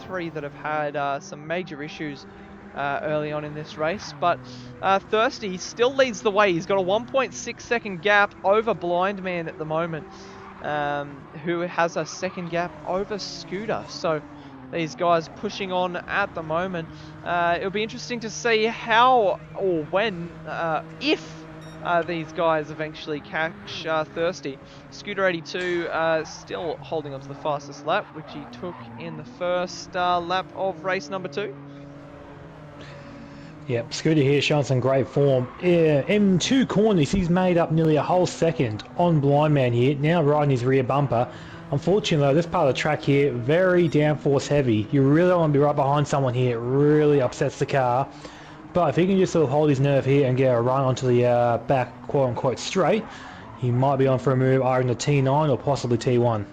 3 that have had some major issues early on in this race. But Thirsty still leads the way. He's got a 1.6 second gap over Blind Man at the moment, who has a second gap over Scooter. So these guys pushing on at the moment. It'll be interesting to see how or when, if these guys eventually catch Thirsty. Scooter 82 still holding on to the fastest lap, which he took in the first lap of race number 2. Yep, Scooter here showing some great form. In 2 corners, he's made up nearly a whole second on Blind Man here, now riding his rear bumper. Unfortunately though, this part of the track here, very downforce heavy. You really don't want to be right behind someone here, it really upsets the car. But if he can just sort of hold his nerve here and get a run onto the back quote-unquote straight, he might be on for a move either in the T9 or possibly T1.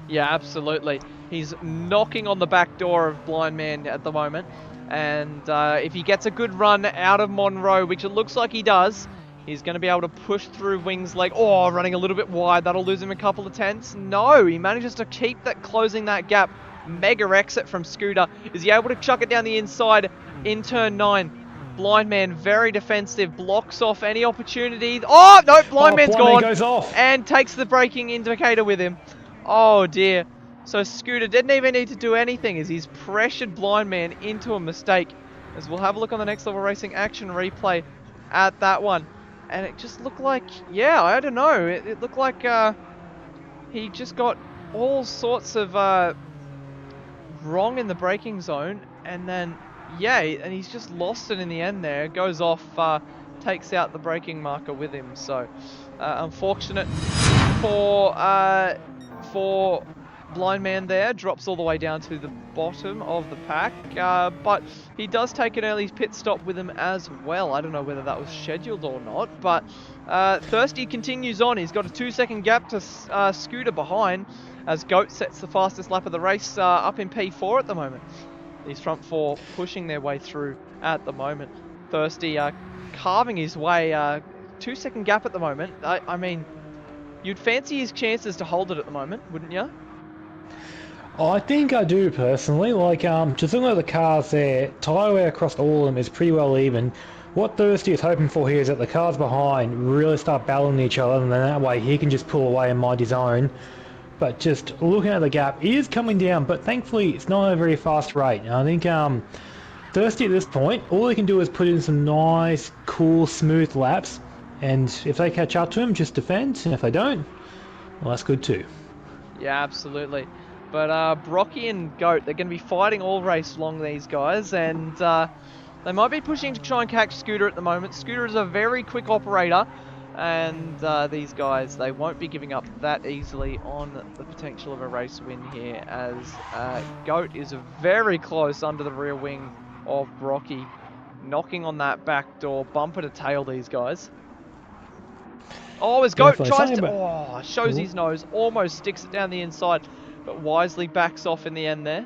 Yeah, absolutely. He's knocking on the back door of Blind Man at the moment. And if he gets a good run out of Monroe, which it looks like he does, he's going to be able to push through Wings Leg. Running a little bit wide. That'll lose him a couple of tenths. No, he manages to keep closing that gap. Mega exit from Scooter. Is he able to chuck it down the inside in turn 9? Blind Man, very defensive. Blocks off any opportunity. No, Blind Man's gone. Goes off. And takes the braking indicator with him. Oh, dear. So Scooter didn't even need to do anything as he's pressured Blind Man into a mistake. As we'll have a look on the Next Level Racing action replay at that one. And it just looked like, I don't know. It looked like he just got all sorts of wrong in the braking zone. And then, and he's just lost it in the end there. Goes off, takes out the braking marker with him. So, unfortunate for Blind man there drops all the way down to the bottom of the pack, but he does take an early pit stop with him as well. I don't know whether that was scheduled or not, but Thirsty continues on. He's got a 2-second gap to Scooter behind, as Goat sets the fastest lap of the race up in P4 at the moment. These front four pushing their way through at the moment. Thirsty carving his way, 2-second gap at the moment. I mean, you'd fancy his chances to hold it at the moment, wouldn't you? I think I do personally. Like, just looking at the cars there, tyre wear across all of them is pretty well even. What Thirsty is hoping for here is that the cars behind really start battling each other, and then that way he can just pull away and mind his own. But just looking at the gap, it is coming down, but thankfully it's not at a very fast rate. And I think Thirsty at this point, all he can do is put in some nice, cool, smooth laps, and if they catch up to him, just defend, and if they don't, well, that's good too. Yeah, absolutely. But Brocky and Goat, they're going to be fighting all race long, these guys, and they might be pushing to try and catch Scooter at the moment. Scooter is a very quick operator, and these guys, they won't be giving up that easily on the potential of a race win here, as Goat is very close under the rear wing of Brocky, knocking on that back door, bumper to tail these guys. Oh, as Goat tries to, shows his nose, almost sticks it down the inside, but wisely backs off in the end there.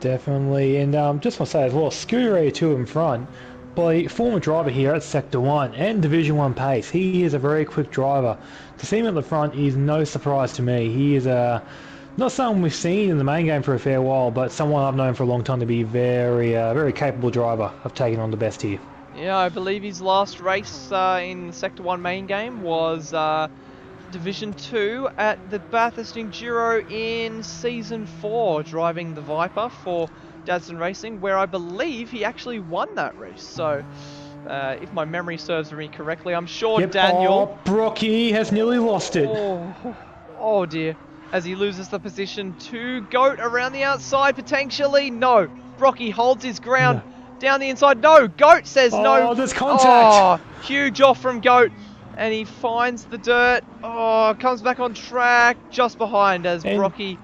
Definitely, and just want to say as well, Scooter 82 in front, by former driver here at Sector 1 and Division 1 pace. He is a very quick driver. To see him at the front is no surprise to me. He is not someone we've seen in the main game for a fair while, but someone I've known for a long time to be very capable driver of taking on the best here. Yeah, I believe his last race in Sector 1 main game was Division 2 at the Bathurst Enduro in Season 4, driving the Viper for Dadson Racing, where I believe he actually won that race. So, if my memory serves me correctly, I'm sure Daniel... Oh, Brocky has nearly lost it. Oh dear. As he loses the position to Goat around the outside, potentially. No. Brocky holds his ground. No. Down the inside. No. Goat says no. Oh, there's contact. Oh, huge off from Goat. And he finds the dirt. Oh, comes back on track just behind as Brocky,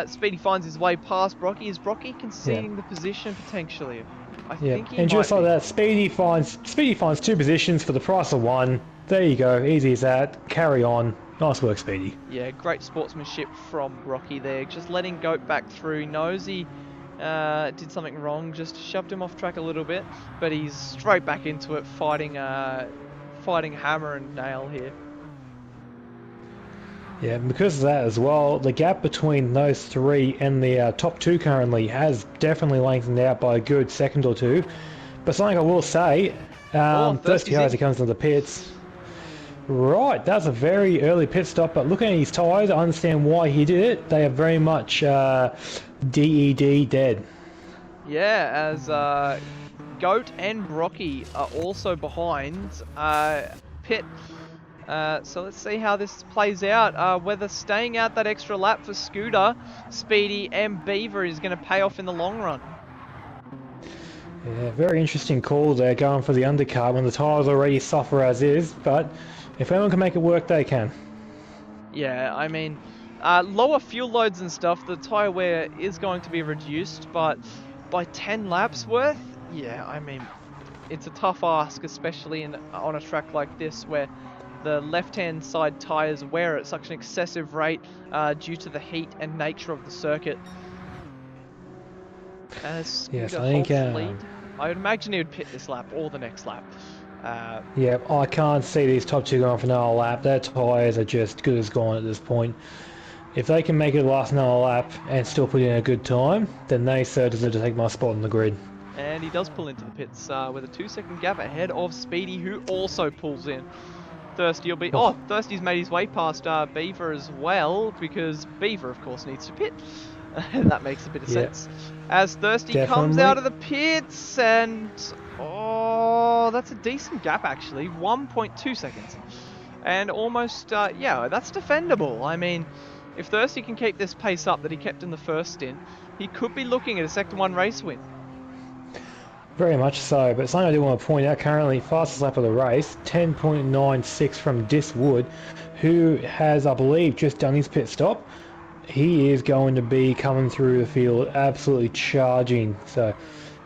Speedy finds his way past Brocky. Is Brocky conceding the position potentially? I think he and might just like that, Speedy finds 2 positions for the price of 1. There you go, easy as that. Carry on. Nice work, Speedy. Yeah, great sportsmanship from Brocky there. Just letting Goat back through. He knows he did something wrong, just shoved him off track a little bit, but he's straight back into it, fighting hammer and nail here. Yeah, because of that as well, the gap between those 3 and the top 2 currently has definitely lengthened out by a good second or 2. But something I will say, Thirsty as he comes into the pits. Right, that's a very early pit stop, but looking at his tyres, I understand why he did it. They are very much DED dead. Yeah, as Goat and Brocky are also behind pit. So let's see how this plays out. Whether staying out that extra lap for Scooter, Speedy and Beaver is going to pay off in the long run. Yeah, very interesting call there, going for the undercut when the tyres already suffer as is, but if anyone can make it work, they can. Yeah, I mean, lower fuel loads and stuff, the tyre wear is going to be reduced, but by 10 laps worth, yeah, I mean, it's a tough ask, especially on a track like this where the left-hand side tyres wear at such an excessive rate due to the heat and nature of the circuit. Yes, I think I would imagine he would pit this lap or the next lap. Yeah, I can't see these top 2 going for another lap. Their tyres are just good as gone at this point. If they can make it last another lap and still put in a good time, then they certainly deserve to take my spot on the grid. And he does pull into the pits with a 2-second gap ahead of Speedy, who also pulls in. Thirsty will be... Oh, Thirsty's made his way past Beaver as well, because Beaver, of course, needs to pit. That makes a bit of sense. As Thirsty comes out of the pits, and... Oh, that's a decent gap, actually. 1.2 seconds. And almost... yeah, that's defendable. I mean, if Thirsty can keep this pace up that he kept in the first stint, he could be looking at a Sector 1 race win. Very much so, but something I do want to point out currently, fastest lap of the race, 10.96 from Diswood, who has, I believe, just done his pit stop. He is going to be coming through the field absolutely charging. So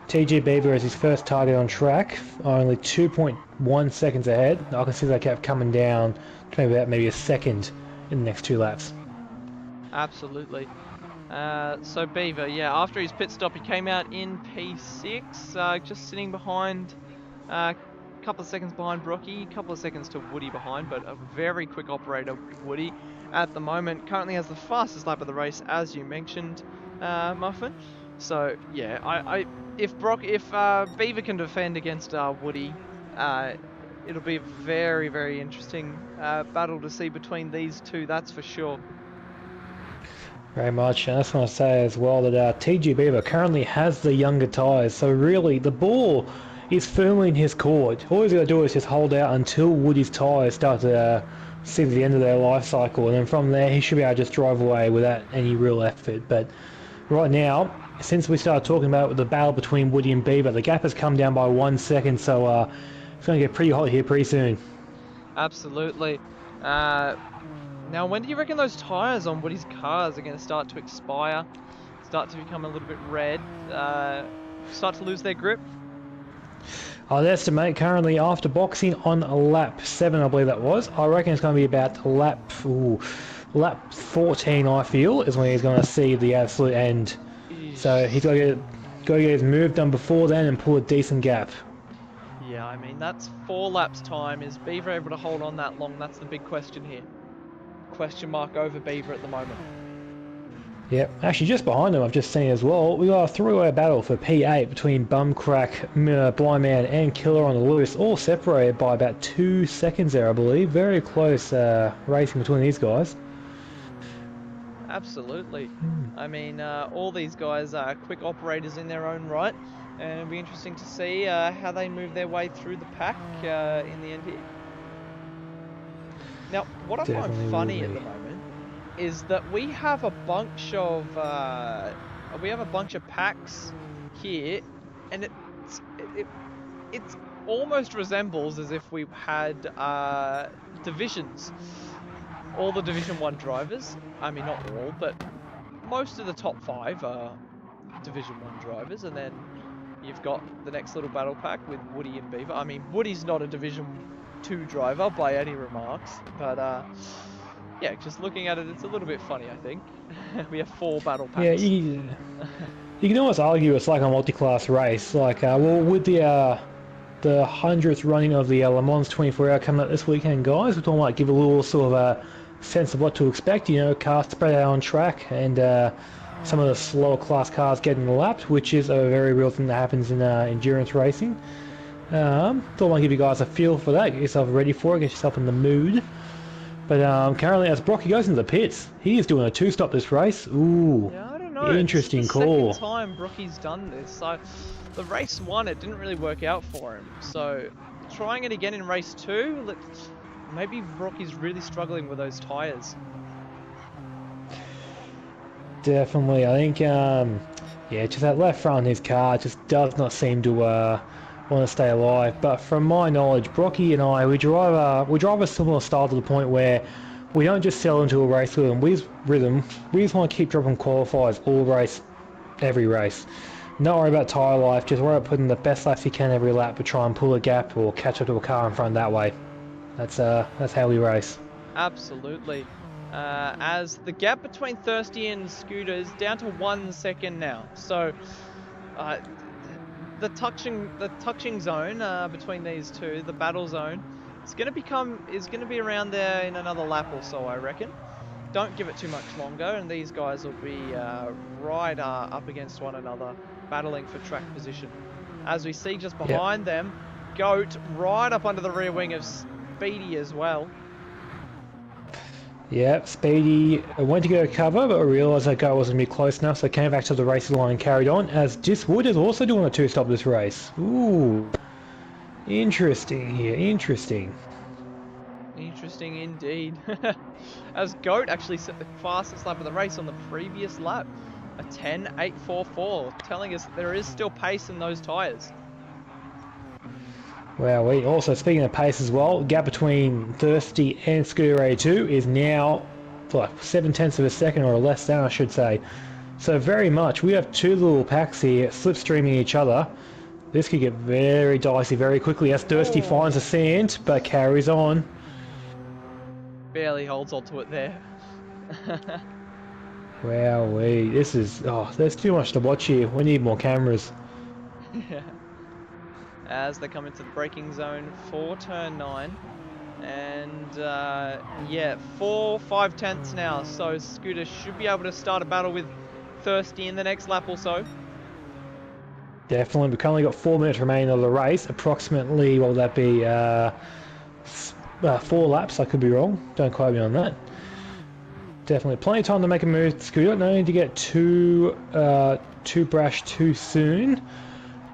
TG Beaver is his first target on track, only 2.1 seconds ahead. I can see that gap coming down to maybe a second in the next 2 laps. Absolutely. So Beaver, yeah, after his pit stop, he came out in P6, just sitting behind, a couple of seconds behind Brocky, a couple of seconds to Woody behind, but a very quick operator, Woody, at the moment. Currently has the fastest lap of the race, as you mentioned, Muffin. So yeah, if Beaver can defend against Woody, it'll be a very, very interesting battle to see between these two. That's for sure. Very much, and I just want to say as well that TG Beaver currently has the younger tyres, so really the ball is firmly in his court. All he's got to do is just hold out until Woody's tyres start to see the end of their life cycle, and then from there he should be able to just drive away without any real effort. But right now, since we started talking about the battle between Woody and Beaver, the gap has come down by 1 second, so it's going to get pretty hot here pretty soon. Absolutely. Now, when do you reckon those tyres on Woody's cars are going to start to expire, start to become a little bit red, start to lose their grip? I'd estimate currently after boxing on lap 7, I believe that was, I reckon it's going to be about lap 14, I feel, is when he's going to see the absolute end. So he's got to get his move done before then and pull a decent gap. Yeah, I mean, that's 4 laps time. Is Beaver able to hold on that long? That's the big question here. Question mark over Beaver at the moment. Yep, actually just behind him I've just seen as well, we got a 3-way battle for P8 between Bumcrack, Blind Man and Killer on the loose, all separated by about 2 seconds there I believe. Very close racing between these guys. Absolutely. I mean, all these guys are quick operators in their own right, and it'll be interesting to see how they move their way through the pack in the end here. Now, what I find funny at the moment is that we have a bunch of packs here, and it almost resembles as if we had divisions. All the Division 1 drivers, I mean not all, but most of the top 5 are Division 1 drivers, and then you've got the next little battle pack with Woody and Beaver. I mean, Woody's not a Division 2 driver by any remarks, but yeah, just looking at it, it's a little bit funny, I think. We have 4 battle packs. Yeah, you can almost argue it's like a multi-class race. Like, well, with the 100th running of the Le Mans 24-hour coming up this weekend, guys, we thought I might give a little sort of a sense of what to expect. You know, cars spread out on track, and some of the slower class cars getting lapped, which is a very real thing that happens in endurance racing. Thought I'd give you guys a feel for that, get yourself ready for it, get yourself in the mood. But currently, as Brocky goes into the pits, he is doing a 2-stop this race. Ooh, yeah, I don't know. Interesting it's the call. Second time Brocky's done this. So the race 1, it didn't really work out for him. So trying it again in race 2, maybe Brocky's really struggling with those tyres. Definitely, I think, yeah, just that left front of his car just does not seem to want to stay alive. But from my knowledge, Brocky and I, we drive a similar style to the point where we don't just sell into a race with them. We just want to keep dropping qualifiers all race, every race. Not worry about tyre life, just worry about putting the best laps you can every lap, but try and pull a gap or catch up to a car in front that way. That's how we race. Absolutely. As the gap between Thirsty and Scooter is down to 1 second now. So the touching zone between these two, the battle zone, is going to be around there in another lap or so, I reckon. Don't give it too much longer, and these guys will be right up against one another, battling for track position. As we see just behind them, Goat right up under the rear wing of Speedy as well. Yeah, Speedy went to go cover, but realised that Goat wasn't going to be close enough, so came back to the racing line and carried on, as Diswood is also doing a 2-stop this race. Ooh, interesting here, interesting. Interesting indeed. As Goat actually set the fastest lap of the race on the previous lap, a 10.844, telling us that there is still pace in those tyres. Wow, we also, speaking of pace as well, gap between Thirsty and Scooter 82 is now like 7/10 of a second or less than, I should say. So very much, we have two little packs here slipstreaming each other. This could get very dicey very quickly as Thirsty finds the sand, but carries on. Barely holds on to it there. Wowee, this is, oh, there's too much to watch here. We need more cameras. Yeah. As they come into the braking zone for turn 9. And yeah, 4/5 now. So Scooter should be able to start a battle with Thirsty in the next lap or so. Definitely, we've only got 4 minutes remaining of the race. Approximately, what would that be? 4 laps, I could be wrong. Don't quote me on that. Definitely plenty of time to make a move. Scooter, no need to get too brash too soon.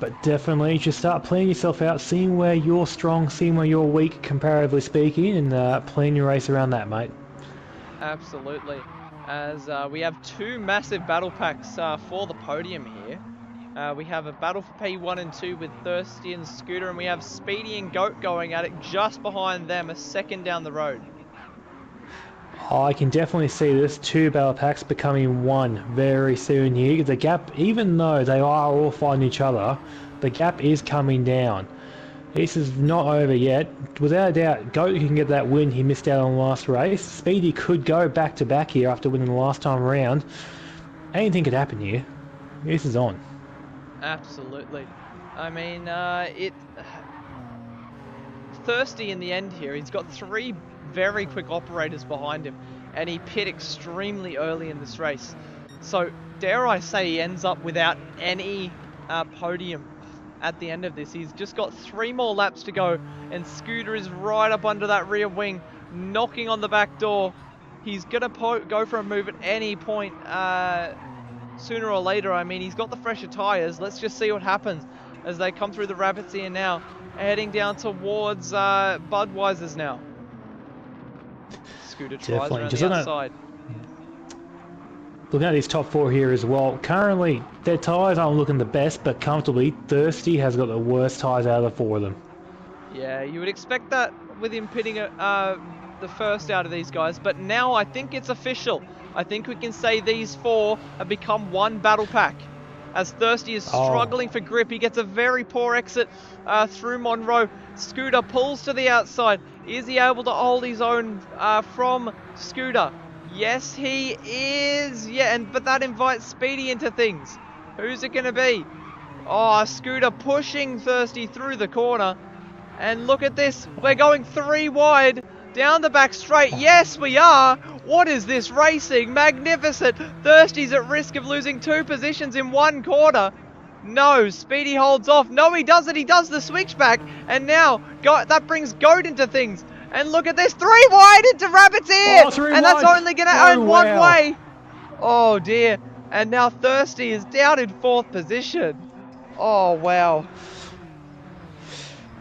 But definitely just start playing yourself out, seeing where you're strong, seeing where you're weak, comparatively speaking, and playing your race around that, mate. Absolutely. As we have 2 massive battle packs for the podium here. We have a battle for P1 and 2 with Thirsty and Scooter, and we have Speedy and Goat going at it just behind them, a second down the road. I can definitely see this 2 battle packs becoming 1 very soon here. The gap, even though they are all fighting each other, the gap is coming down. This is not over yet. Without a doubt, Goat can get that win he missed out on the last race. Speedy could go back to back here after winning the last time around. Anything could happen here. This is on. Absolutely. I mean, Thirsty in the end here. He's got 3 very quick operators behind him, and he pit extremely early in this race. So, dare I say, he ends up without any podium at the end of this. He's just got 3 more laps to go, and Scooter is right up under that rear wing, knocking on the back door. He's gonna go for a move at any point sooner or later. I mean, he's got the fresher tires. Let's just see what happens as they come through the rapids here now, heading down towards Budweiser's now. Scooter tries around the outside. Looking at these top 4 here as well, currently their tyres aren't looking the best, but comfortably Thirsty has got the worst tyres out of the 4 of them. Yeah, you would expect that with him pitting the first out of these guys, but now I think it's official. I think we can say these 4 have become 1 battle pack. As Thirsty is struggling for grip, he gets a very poor exit through Monroe. Scooter pulls to the outside. Is he able to hold his own from Scooter? Yes, he is. Yeah, but that invites Speedy into things. Who's it going to be? Oh, Scooter pushing Thirsty through the corner. And look at this. We're going 3 wide down the back straight. Yes, we are. What is this racing? Magnificent. Thirsty's at risk of losing 2 positions in 1 quarter. No, Speedy holds off. No, he doesn't. He does the switchback. And now that brings Goat into things. And look at this. 3 wide into Rabbit's Ear. And that's only going to earn 1 way. Oh, dear. And now Thirsty is down in 4th position. Oh, wow.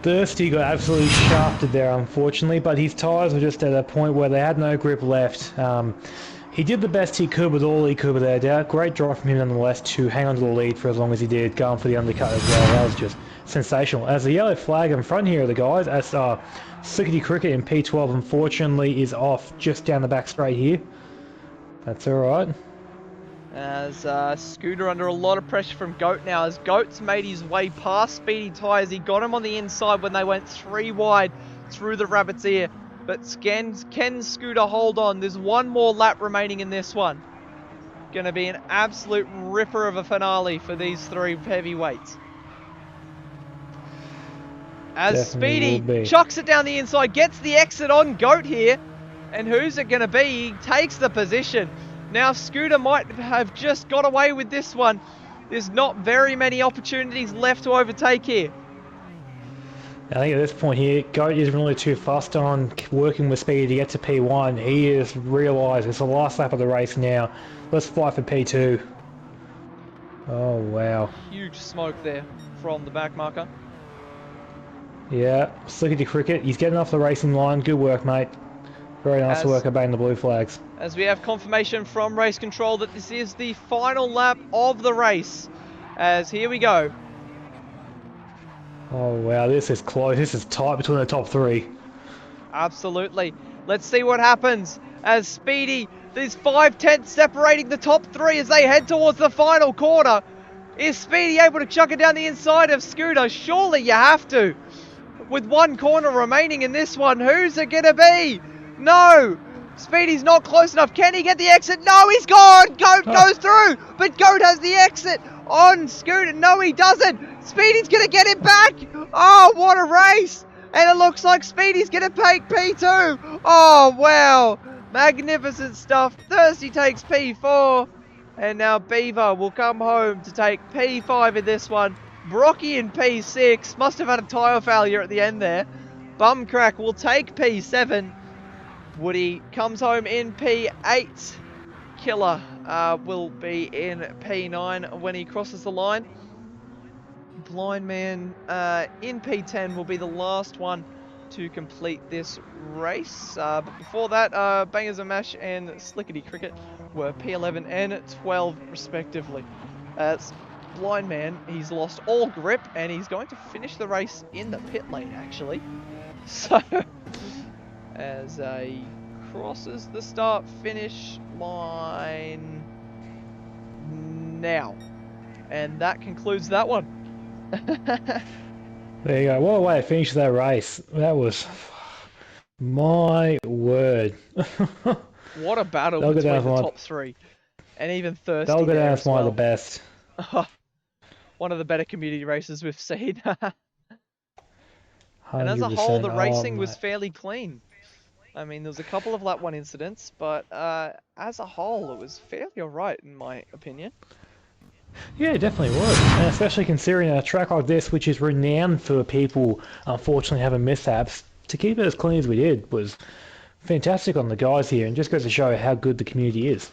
Thirsty got absolutely shafted there, unfortunately, but his tyres were just at a point where they had no grip left. He did the best he could with all he could without a doubt. Great drive from him nonetheless to hang on to the lead for as long as he did, going for the undercut as well. That was just sensational. As the yellow flag in front here of the guys, as Slickety Cricket in P12 unfortunately is off just down the back straight here. That's alright. As Scooter under a lot of pressure from Goat now, as Goat's made his way past Speedy tyres. He got him on the inside when they went 3 wide through the Rabbit's Ear. But can Scooter hold on? There's 1 more lap remaining in this one. Going to be an absolute ripper of a finale for these 3 heavyweights. As Speedy chucks it down the inside, gets the exit on Goat here. And who's it going to be? He takes the position. Now Scooter might have just got away with this one. There's not very many opportunities left to overtake here. I think at this point here, Goat isn't really too fussed on working with Speedy to get to P1. He has realised it's the last lap of the race now. Let's fight for P2. Oh, wow. Huge smoke there from the back marker. Yeah, Slickety Cricket, he's getting off the racing line. Good work, mate. Very nice work obeying the blue flags. As we have confirmation from race control that this is the final lap of the race. As here we go. Oh wow, this is close. This is tight between the top three. Absolutely. Let's see what happens as Speedy, there's 5/10 separating the top three as they head towards the final quarter. Is Speedy able to chuck it down the inside of Scooter? Surely you have to. With one corner remaining in this one, who's it going to be? No! Speedy's not close enough. Can he get the exit? No, he's gone! Goat goes through! But Goat has the exit on Scooter. No, he doesn't! Speedy's going to get it back! Oh, what a race! And it looks like Speedy's going to take P2! Oh, wow! Magnificent stuff. Thirsty takes P4. And now Beaver will come home to take P5 in this one. Brocky in P6. Must have had a tyre failure at the end there. Bumcrack will take P7. Woody comes home in P8. Killer will be in P9 when he crosses the line. Blind Man in P10 will be the last one to complete this race. But before that, Bangers and Mash and Slickety Cricket were P11 and 12 respectively. Blind Man, he's lost all grip and he's going to finish the race in the pit lane actually. So, as he crosses the start finish line now. And that concludes that one. There you go. What a way to finish that race. That was... My word. What a battle They'll go between down the as top three. And even Thirsty They'll go there down as as one of well. the best. One of the better community races we've seen. And as a whole, 100%. the Oh, racing was mate. fairly clean. I mean, there was a couple of lap 1 incidents, but as a whole, it was fairly alright in my opinion. Yeah, it definitely was. And especially considering a track like this, which is renowned for people unfortunately having mishaps, to keep it as clean as we did was fantastic on the guys here and just goes to show how good the community is.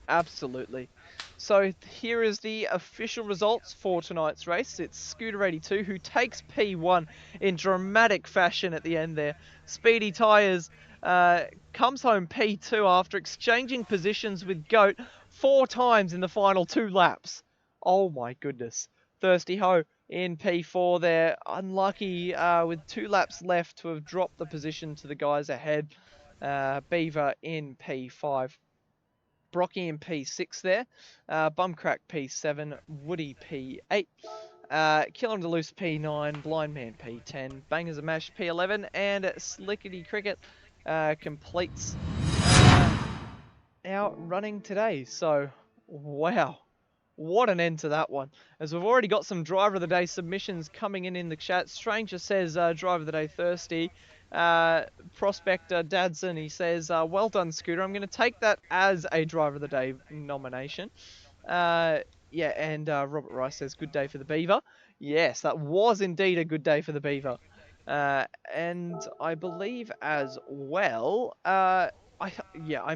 Absolutely. So here is the official results for tonight's race. It's Scooter82 who takes P1 in dramatic fashion at the end there. Speedy Tyres comes home P2 after exchanging positions with Goat 4 times in the final 2 laps. Oh my goodness. Thirsty Ho in P4 there. Unlucky with 2 laps left to have dropped the position to the guys ahead. Beaver in P5. Brocky in P6 there, Bumcrack P7, Woody P8, Killer and Deluce P9, Blind Man P10, Bangers and Mash P11, and Slickety Cricket completes our running today. So, wow, what an end to that one. As we've already got some Driver of the Day submissions coming in the chat. Stranger says Driver of the Day Thirsty. Prospector Dadson, he says, well done, Scooter. I'm going to take that as a Driver of the Day nomination. Yeah, and Robert Rice says, good day for the Beaver. Yes, that was indeed a good day for the Beaver. And I believe as well, I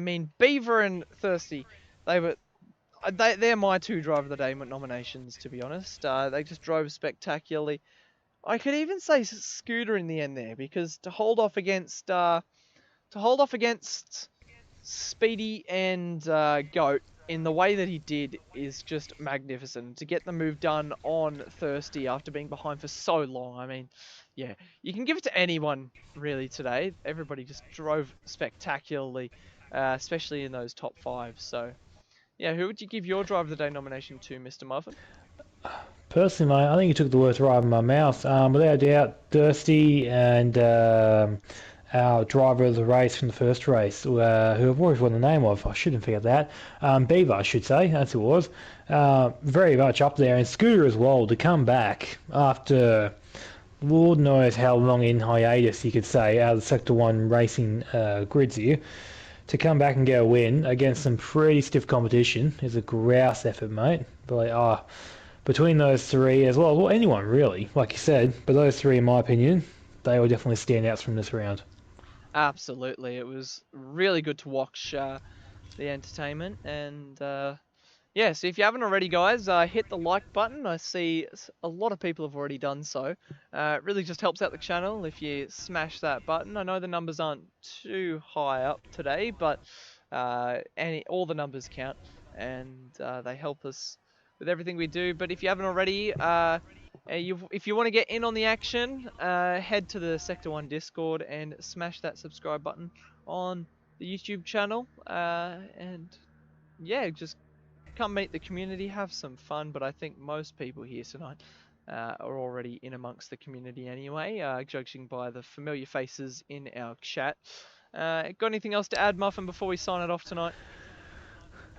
mean, Beaver and Thirsty, they're my 2 Driver of the Day nominations, to be honest. They just drove spectacularly. I could even say Scooter in the end there, because to hold off against Speedy and Goat in the way that he did is just magnificent. To get the move done on Thirsty after being behind for so long, I mean, yeah, you can give it to anyone really today. Everybody just drove spectacularly, especially in those top 5. So, yeah, who would you give your Driver of the Day nomination to, Mr. Muffin? Personally, mate, I think you took the words right out of my mouth. Without doubt, Thirsty and our driver of the race from the first race, who I've always won the name of, I shouldn't forget that. Beaver, I should say, that's who it was. Very much up there. And Scooter as well, to come back after Lord knows how long in hiatus, you could say, out of the Sector 1 racing grids here. To come back and get a win against some pretty stiff competition is a grouse effort, mate. But between those 3, as well anyone really, like you said, but those 3, in my opinion, they will definitely stand out from this round. Absolutely, it was really good to watch the entertainment, and yeah, so if you haven't already, guys, hit the like button. I see a lot of people have already done so. It really just helps out the channel if you smash that button. I know the numbers aren't too high up today, but all the numbers count, and they help us with everything we do. But if you haven't already, If you want to get in on the action, head to the Sector 1 Discord and smash that subscribe button on the YouTube channel. And yeah, just come meet the community, have some fun. But I think most people here tonight are already in amongst the community anyway, judging by the familiar faces in our chat. Got anything else to add, Muffin, before we sign it off tonight?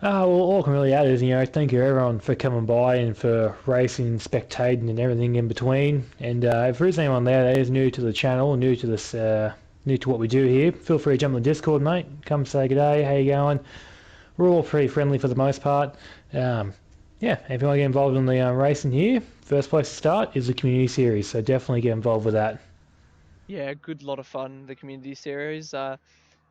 Well, all I can really add is, thank you everyone for coming by and for racing, spectating, and everything in between. And if there is anyone there that is new to the channel, new to this, new to what we do here, feel free to jump on the Discord, mate. Come say good day. How you going? We're all pretty friendly for the most part. Yeah, if you want to get involved in the racing here, first place to start is the community series. So definitely get involved with that. Yeah, good lot of fun, the community series.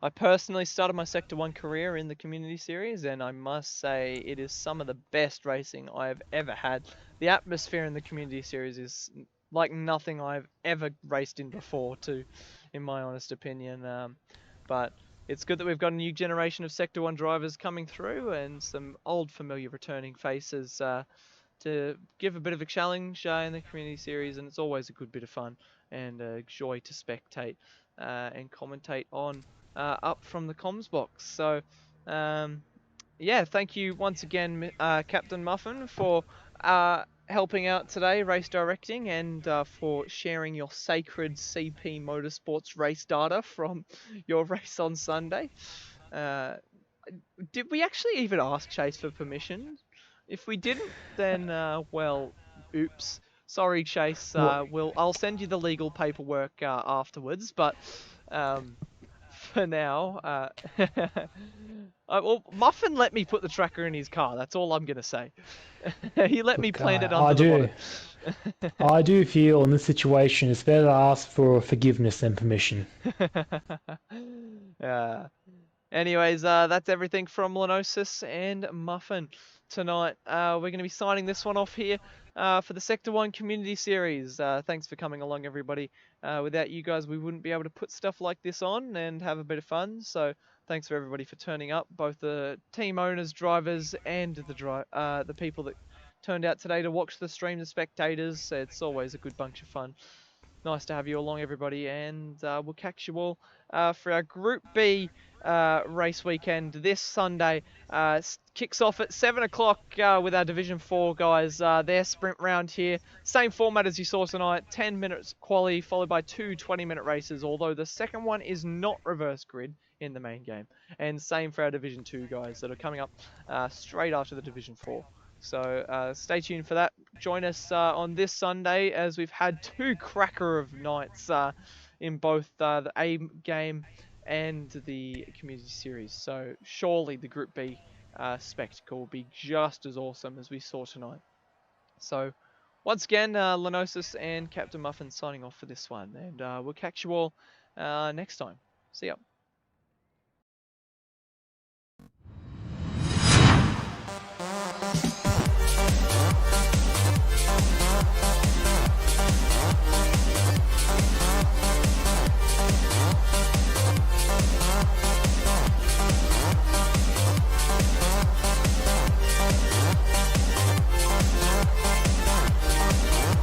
I personally started my Sector 1 career in the community series, and I must say it is some of the best racing I've ever had. The atmosphere in the community series is like nothing I've ever raced in before, too, in my honest opinion. But it's good that we've got a new generation of Sector 1 drivers coming through and some old familiar returning faces to give a bit of a challenge in the community series, and it's always a good bit of fun and a joy to spectate and commentate on up from the comms box. So yeah, thank you once again, Captain Muffin, for helping out today, race directing, and for sharing your sacred CP Motorsports race data from your race on Sunday. Did we actually even ask Chase for permission? If we didn't, then well, oops. Sorry, Chase. I'll send you the legal paperwork afterwards. But for now, well, Muffin let me put the tracker in his car. That's all I'm gonna say. He let me plant it under the bonnet. I do feel in this situation it's better to ask for forgiveness than permission. Anyways, that's everything from Lenocis and Muffin tonight. We're going to be signing this one off here for the Sector 1 Community Series. Thanks for coming along, everybody. Without you guys, we wouldn't be able to put stuff like this on and have a bit of fun. So thanks for everybody for turning up, both the team owners, drivers, and the people that turned out today to watch the stream, the spectators. It's always a good bunch of fun. Nice to have you along, everybody, and we'll catch you all for our Group B race weekend this Sunday. Kicks off at 7 o'clock with our Division 4 guys. Their sprint round here. Same format as you saw tonight. 10 minutes quali, followed by 2 20-minute races, although the second one is not reverse grid in the main game. And same for our Division 2 guys that are coming up straight after the Division 4. So stay tuned for that. Join us on this Sunday, as we've had 2 cracker of nights in both the A game and the community series. So surely the Group B spectacle will be just as awesome as we saw tonight. So once again, Lenocis and Captain Muffin signing off for this one, and we'll catch you all next time. See ya.